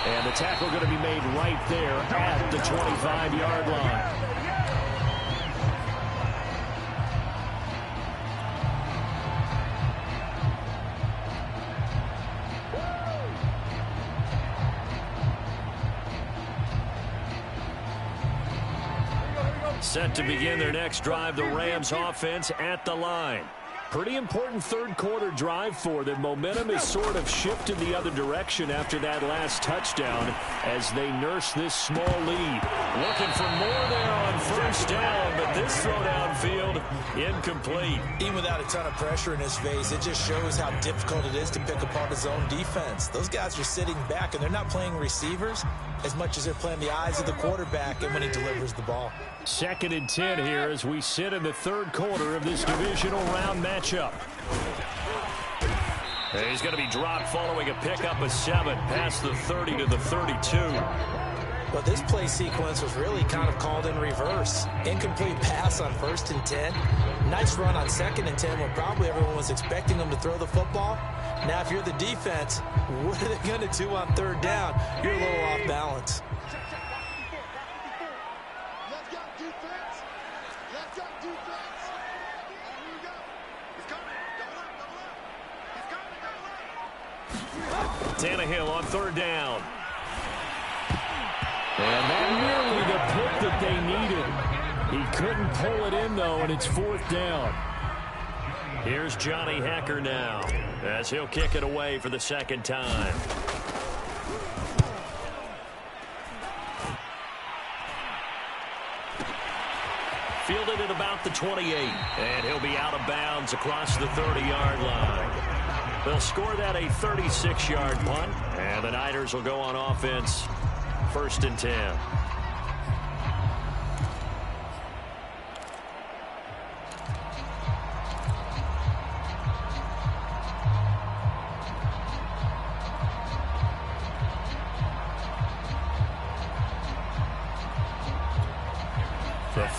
And the tackle going to be made right there at the 25-yard line. Set to begin their next drive, the Rams offense at the line. Pretty important 3rd quarter drive for them. Momentum is sort of shifted the other direction after that last touchdown as they nurse this small lead. Looking for more there on 1st down, but this throw downfield incomplete. Even without a ton of pressure in his face, it just shows how difficult it is to pick apart his own defense. Those guys are sitting back, and they're not playing receivers as much as they're playing the eyes of the quarterback and when he delivers the ball. 2nd and 10 here as we sit in the 3rd quarter of this divisional round matchup. And he's going to be dropped following a pickup of 7 past the 30 to the 32. But this play sequence was really kind of called in reverse. Incomplete pass on 1st and 10. Nice run on 2nd and 10 when probably everyone was expecting them to throw the football. Now, if you're the defense, what are they going to do on 3rd down? You're a little off balance. Tannehill on 3rd down. And that nearly the pick that they needed. He couldn't pull it in, though, and it's 4th down. Here's Johnny Hacker now as he'll kick it away for the 2nd time. Fielded at about the 28, and he'll be out of bounds across the 30-yard line. They'll score that a 36-yard punt, and the Niners will go on offense 1st and 10.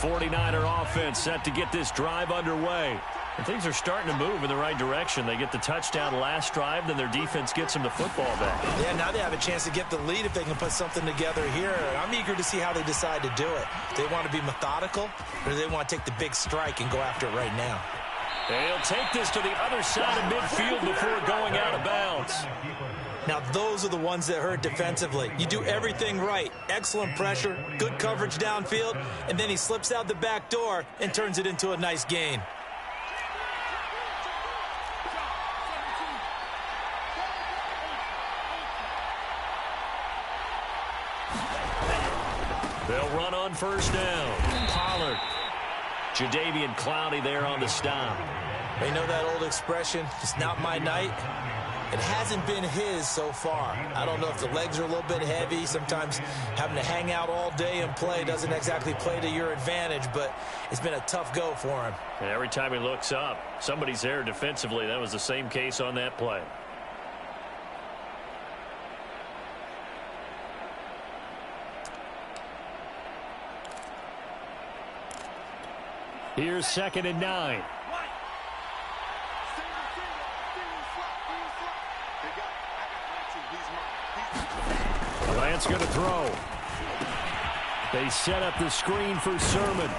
49er offense set to get this drive underway. And things are starting to move in the right direction. They get the touchdown last drive, then their defense gets them the football back. Yeah, now they have a chance to get the lead if they can put something together here. I'm eager to see how they decide to do it. Do they want to be methodical, or do they want to take the big strike and go after it right now? They'll take this to the other side of midfield before going out of bounds. Now, those are the ones that hurt defensively. You do everything right. Excellent pressure, good coverage downfield, and then he slips out the back door and turns it into a nice gain. They'll run on first down. Pollard. Jadeveon Clowney there on the stop. They know that old expression, it's not my night. It hasn't been his so far. I don't know if the legs are a little bit heavy. Sometimes having to hang out all day and play doesn't exactly play to your advantage, but it's been a tough go for him. And every time he looks up, somebody's there defensively. That was the same case on that play. Here's 2nd and 9. Lance going to throw. They set up the screen for Sermon.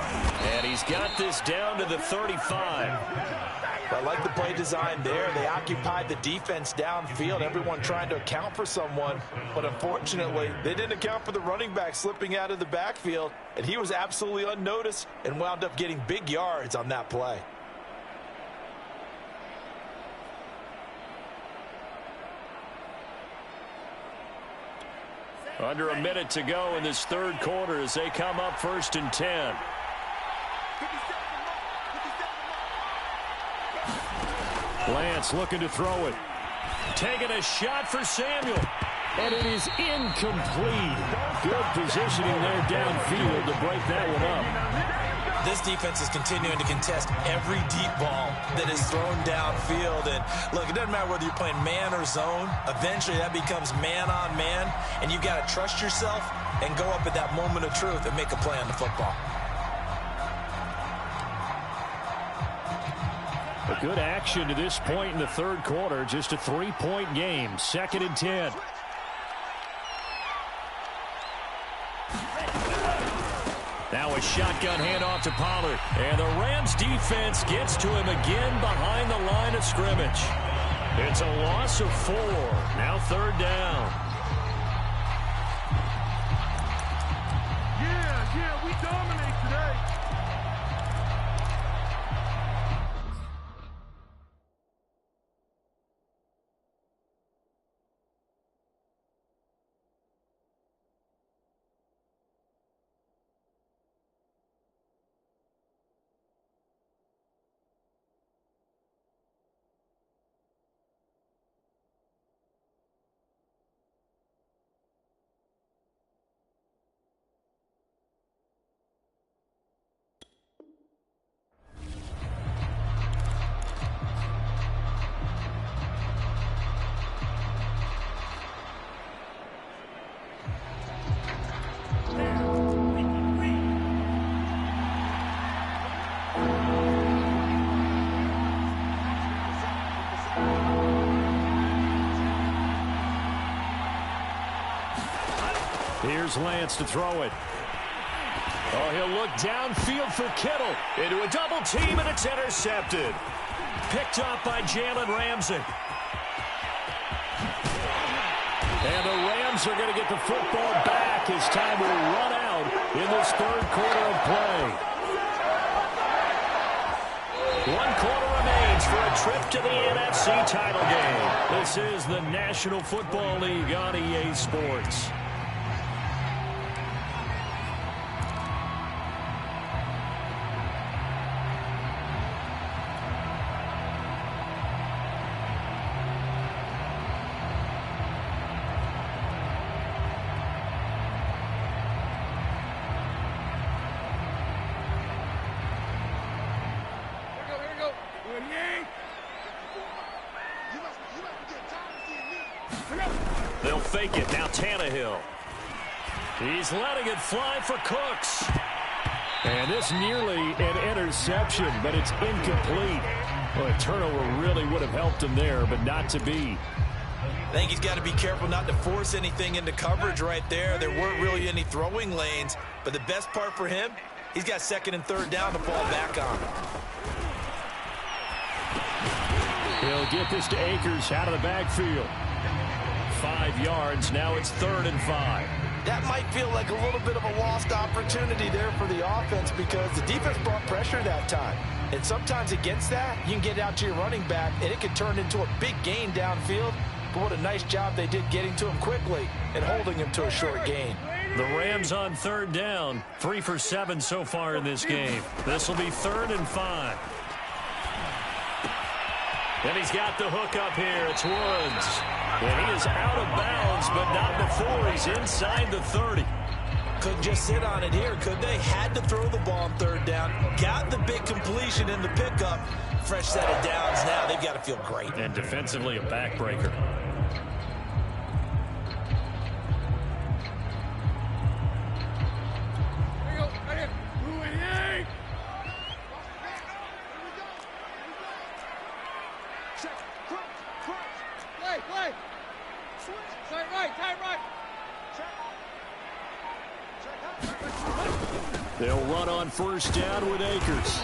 And he's got this down to the 35. I like the play design there. They occupied the defense downfield, everyone trying to account for someone. But unfortunately, they didn't account for the running back slipping out of the backfield. And he was absolutely unnoticed and wound up getting big yards on that play. Under a minute to go in this third quarter as they come up 1st and 10. Lance looking to throw it. Taking a shot for Samuel. And it is incomplete. Good positioning there downfield to break that one up. This defense is continuing to contest every deep ball that is thrown downfield. And look, it doesn't matter whether you're playing man or zone. Eventually that becomes man on man. And you've got to trust yourself and go up at that moment of truth and make a play on the football. A good action to this point in the third quarter. Just a 3-point game. 2nd and 10. Now a shotgun handoff to Pollard. And the Rams defense gets to him again behind the line of scrimmage. It's a loss of 4. Now 3rd down. Yeah, we dominate today. Here's Lance to throw it. Oh, he'll look downfield for Kittle. Into a double team, and it's intercepted. Picked up by Jalen Ramsey. And the Rams are going to get the football back as time will run out in this third quarter of play. 1 quarter remains for a trip to the NFC title game. This is the National Football League on EA Sports. They'll fake it. Now Tannehill. He's letting it fly for Cooks. And this nearly an interception, but it's incomplete. Well, a turnover really would have helped him there, but not to be. I think he's got to be careful not to force anything into coverage right there. There weren't really any throwing lanes, but the best part for him, he's got second and third down to fall back on. He'll get this to Akers out of the backfield. 5 yards. Now it's 3rd and 5. That might feel like a little bit of a lost opportunity there for the offense because the defense brought pressure that time. And sometimes against that, you can get out to your running back, and it can turn into a big gain downfield. But what a nice job they did getting to him quickly and holding him to a short gain. The Rams on 3rd down. 3 for 7 so far in this game. This will be 3rd and 5. And he's got the hook up here. It's Woods. And he is out of bounds, but not before he's inside the 30. Couldn't just sit on it here, could they? Had to throw the ball on 3rd down. Got the big completion in the pickup. Fresh set of downs now. They've got to feel great. And defensively, a backbreaker. They'll run on 1st down with Akers.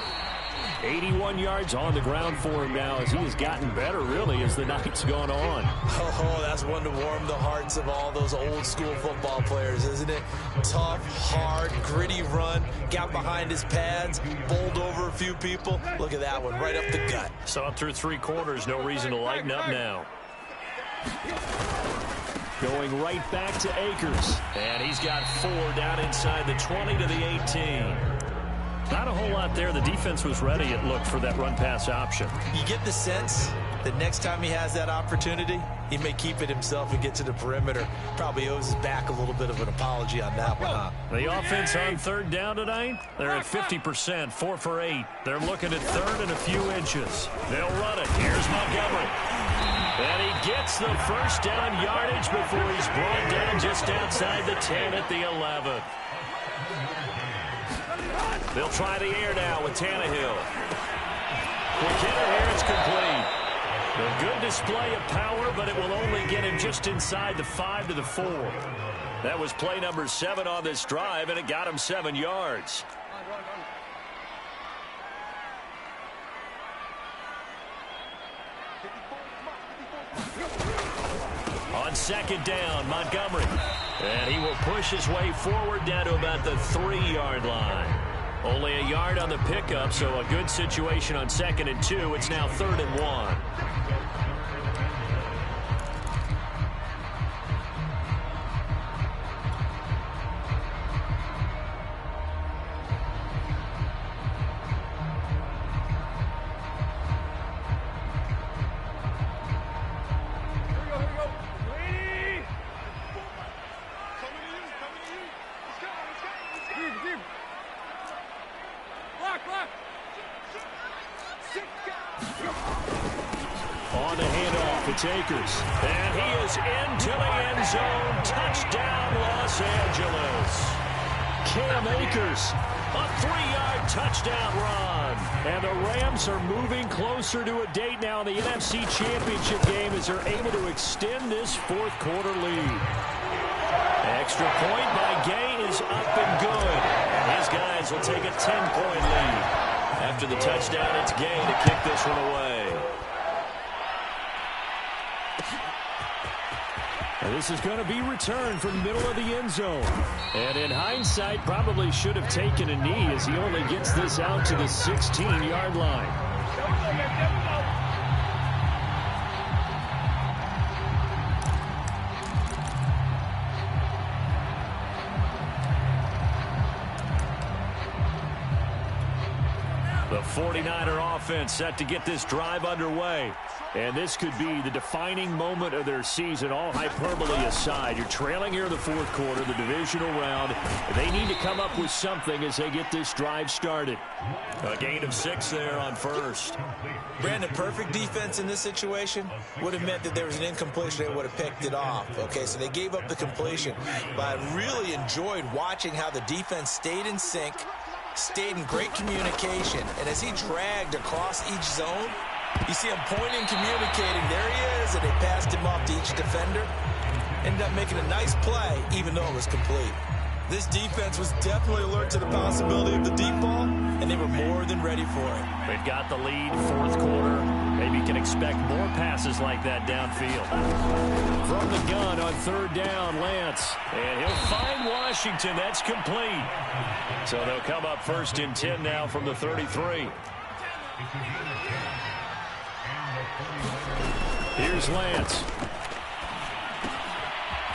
81 yards on the ground for him now as he has gotten better, really, as the night's gone on. Oh, that's one to warm the hearts of all those old-school football players, isn't it? Tough, hard, gritty run. Got behind his pads, bowled over a few people. Look at that one, right up the gut. Saw it through 3 quarters. No reason to lighten up now. Going right back to Akers. And he's got 4 down inside the 20 to the 18. Not a whole lot there. The defense was ready, it looked, for that run-pass option. You get the sense that next time he has that opportunity, he may keep it himself and get to the perimeter. Probably owes his back a little bit of an apology on that one, huh? The offense on 3rd down tonight, they're at 50%, 4 for 8. They're looking at 3rd and a few inches. They'll run it. Here's Montgomery. And he gets the 1st down yardage before he's brought down just outside the 10 at the 11. They'll try the air now with Tannehill. McKinnon here, it's complete. A good display of power, but it will only get him just inside the 5 to the 4. That was play number 7 on this drive, and it got him 7 yards. On 2nd down, Montgomery. And he will push his way forward down to about the 3-yard line. Only a yard on the pickup, so a good situation on 2nd and 2. It's now 3rd and 1. On the handoff, it's Akers. And he is into the end zone. Touchdown, Los Angeles. Cam Akers. A 3-yard touchdown run. And the Rams are moving closer to a date now in the NFC Championship game as they're able to extend this 4th quarter lead. Extra point by Gay is up and good. These guys will take a 10-point lead. After the touchdown, it's Gay to kick this one away. And this is going to be returned from the middle of the end zone. And in hindsight, probably should have taken a knee as he only gets this out to the 16-yard line. The 49er offense set to get this drive underway. And this could be the defining moment of their season, all hyperbole aside. You're trailing here in the 4th quarter, the divisional round. They need to come up with something as they get this drive started. A gain of 6 there on 1st. Brandon, perfect defense in this situation would have meant that there was an incompletion. They would have picked it off. Okay, so they gave up the completion. But I really enjoyed watching how the defense stayed in sync, stayed in great communication. And as he dragged across each zone, you see him pointing, communicating. There he is, and they passed him off to each defender. Ended up making a nice play, even though it was complete. This defense was definitely alert to the possibility of the deep ball, and they were more than ready for it. They've got the lead, fourth quarter. Maybe you can expect more passes like that downfield. From the gun on third down, Lance. And he'll find Washington. That's complete. So they'll come up first and 10 now from the 33. Here's Lance.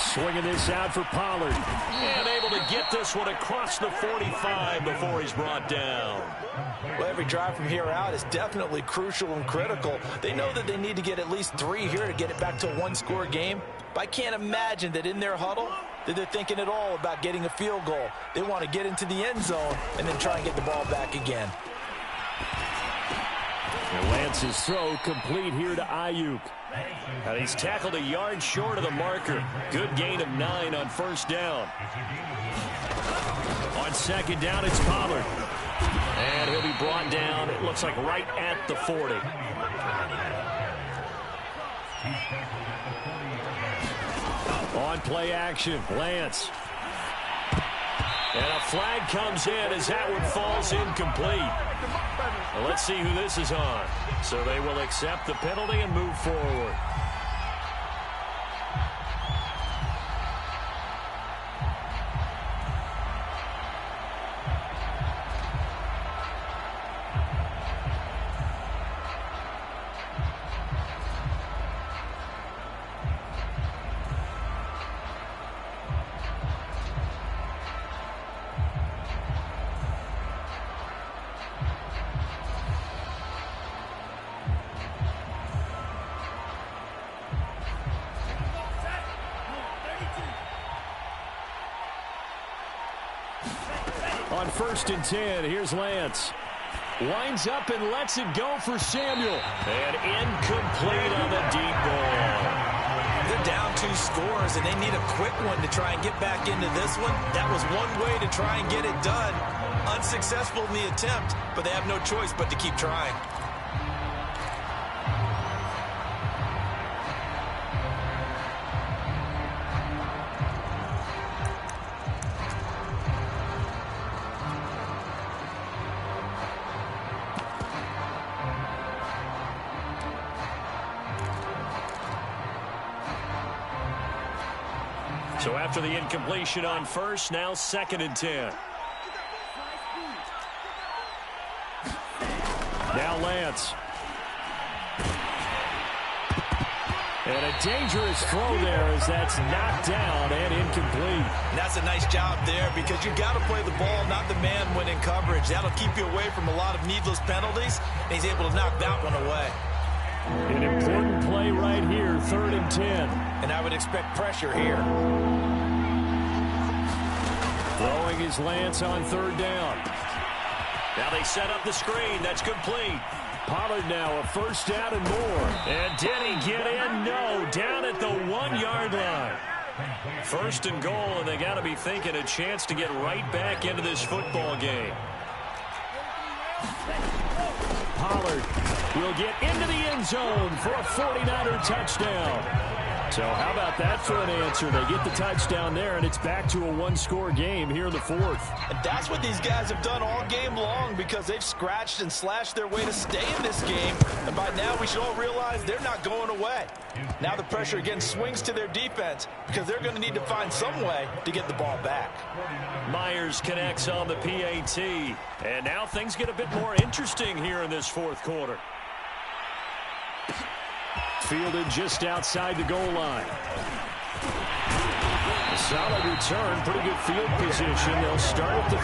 Swinging this out for Pollard. And able to get this one across the 45 before he's brought down. Well, every drive from here out is definitely crucial and critical. They know that they need to get at least 3 here to get it back to a one-score game. But I can't imagine that in their huddle that they're thinking at all about getting a field goal. They want to get into the end zone and then try and get the ball back again. And Lance's throw complete here to Ayuk. And he's tackled a yard short of the marker. Good gain of 9 on first down. On second down, it's Pollard. And he'll be brought down, it looks like right at the 40. On play action, Lance. And a flag comes in as that one falls incomplete. Well, let's see who this is on. So they will accept the penalty and move forward. On first and 10, here's Lance. Winds up and lets it go for Samuel. And incomplete on the deep ball. They're down 2 scores, and they need a quick one to try and get back into this one. That was one way to try and get it done. Unsuccessful in the attempt, but they have no choice but to keep trying. So after the incompletion on first, now second and 10. Now Lance. And a dangerous throw there as that's knocked down and incomplete. And that's a nice job there because you got to play the ball, not the man when in coverage. That'll keep you away from a lot of needless penalties, and he's able to knock that one away. An important play right here, third and 10. And I would expect pressure here. Throwing his Lance on third down. Now they set up the screen. That's complete. Pollard now a first down and more. And did he get in? No. Down at the 1-yard line. First and goal, and they got to be thinking a chance to get right back into this football game. Pollard will get into the end zone for a 49er touchdown. So how about that for an answer? They get the touchdown there, and it's back to a one-score game here in the fourth. And that's what these guys have done all game long because they've scratched and slashed their way to stay in this game. And by now we should all realize they're not going away. Now the pressure again swings to their defense because they're going to need to find some way to get the ball back. Myers connects on the PAT. And now things get a bit more interesting here in this fourth quarter. Fielded just outside the goal line. A solid return, pretty good field position. They'll start at the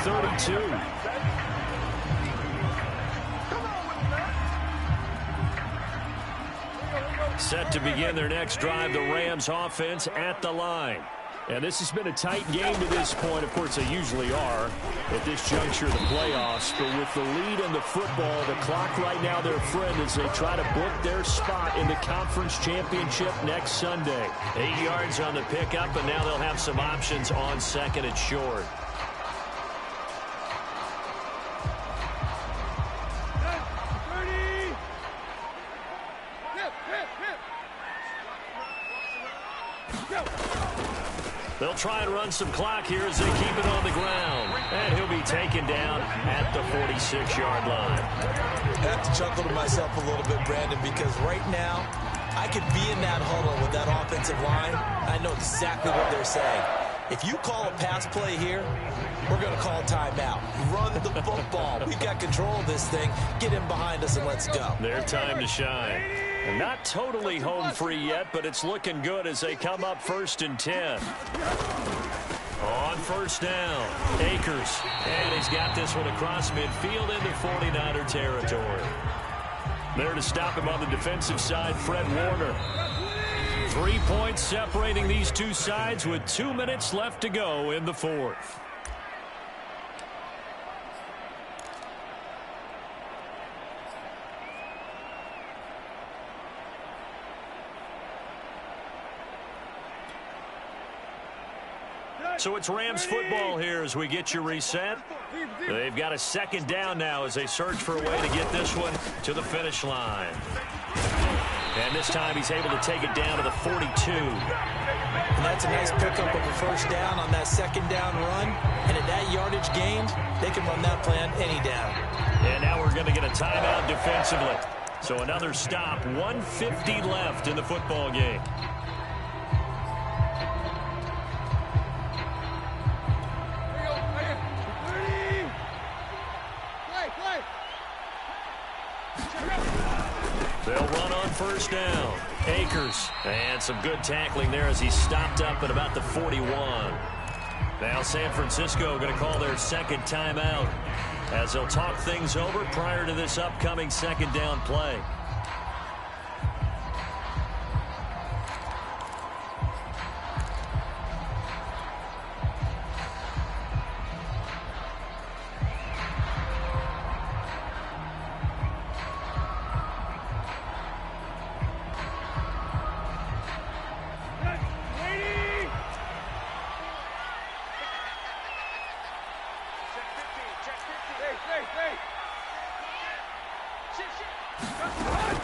32. Set to begin their next drive, the Rams offense at the line. And this has been a tight game to this point. Of course, they usually are at this juncture of the playoffs. But with the lead in the football, the clock right now their friend as they try to book their spot in the conference championship next Sunday. 8 yards on the pickup, and now they'll have some options on second and short. They'll try and run some clock here as they keep it on the ground. And he'll be taken down at the 46-yard line. I have to chuckle to myself a little bit, Brandon, because right now I could be in that huddle with that offensive line. I know exactly what they're saying. If you call a pass play here, we're going to call timeout. Run the football. We've got control of this thing. Get in behind us and let's go. Their time to shine. And not totally home free yet, but it's looking good as they come up 1st and 10. On 1st down, Akers. And he's got this one across midfield into 49er territory. There to stop him on the defensive side, Fred Warner. 3 points separating these two sides with 2 minutes left to go in the 4th. So it's Rams football here as we get you reset. They've got a 2nd down now as they search for a way to get this one to the finish line. And this time he's able to take it down to the 42. And that's a nice pickup of a 1st down on that 2nd down run. And at that yardage gained, they can run that plan any down. And now we're going to get a timeout defensively. So another stop, 1:50 left in the football game. They'll run on 1st down. Akers. And some good tackling there as he stopped up at about the 41. Now San Francisco going to call their 2nd timeout as they'll talk things over prior to this upcoming 2nd down play.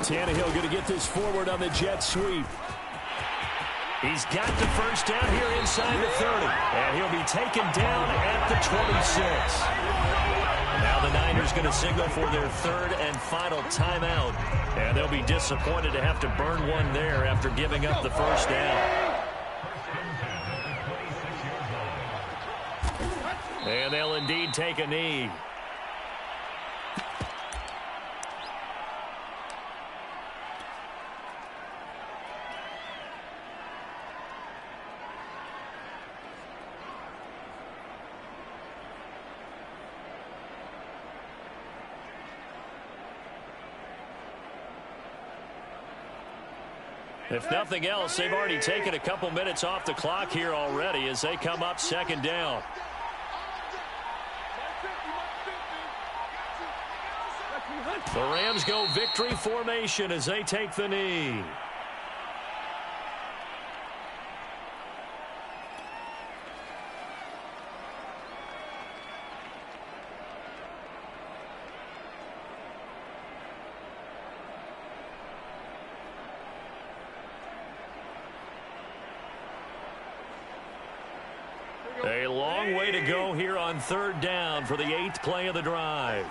Tannehill going to get this forward on the jet sweep. He's got the 1st down here inside the 30. And he'll be taken down at the 26. Now the Niners going to signal for their 3rd and final timeout. And they'll be disappointed to have to burn one there after giving up the 1st down. And they'll indeed take a knee. If nothing else, they've already taken a couple minutes off the clock here already as they come up 2nd down. The Rams go victory formation as they take the knee. A long way to go here on 3rd down for the 8th play of the drive.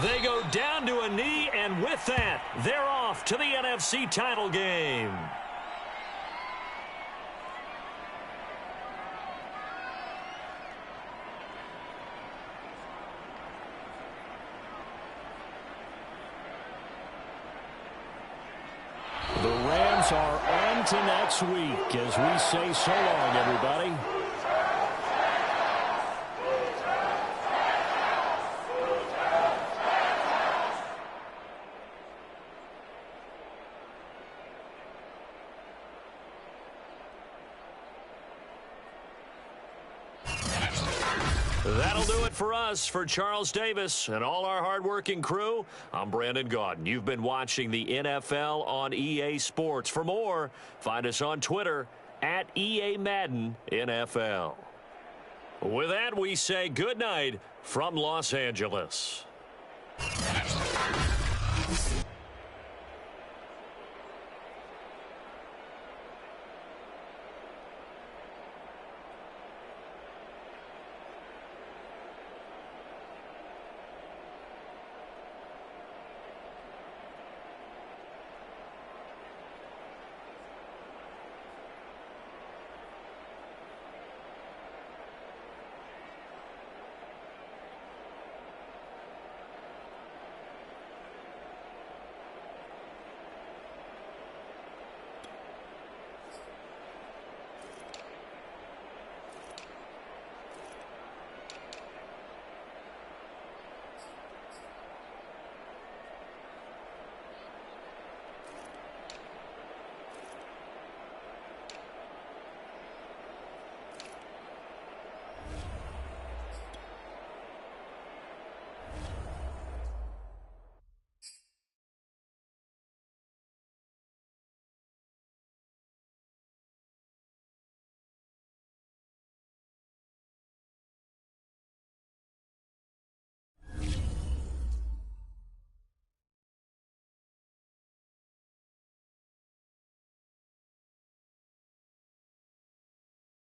They go down to a knee, and with that, they're off to the NFC title game. The Rams are on to next week as we say so long, everybody. That'll do it for us. For Charles Davis and all our hardworking crew, I'm Brandon Gaudin. You've been watching the NFL on EA Sports. For more, find us on Twitter at EA Madden NFL. With that, we say good night from Los Angeles.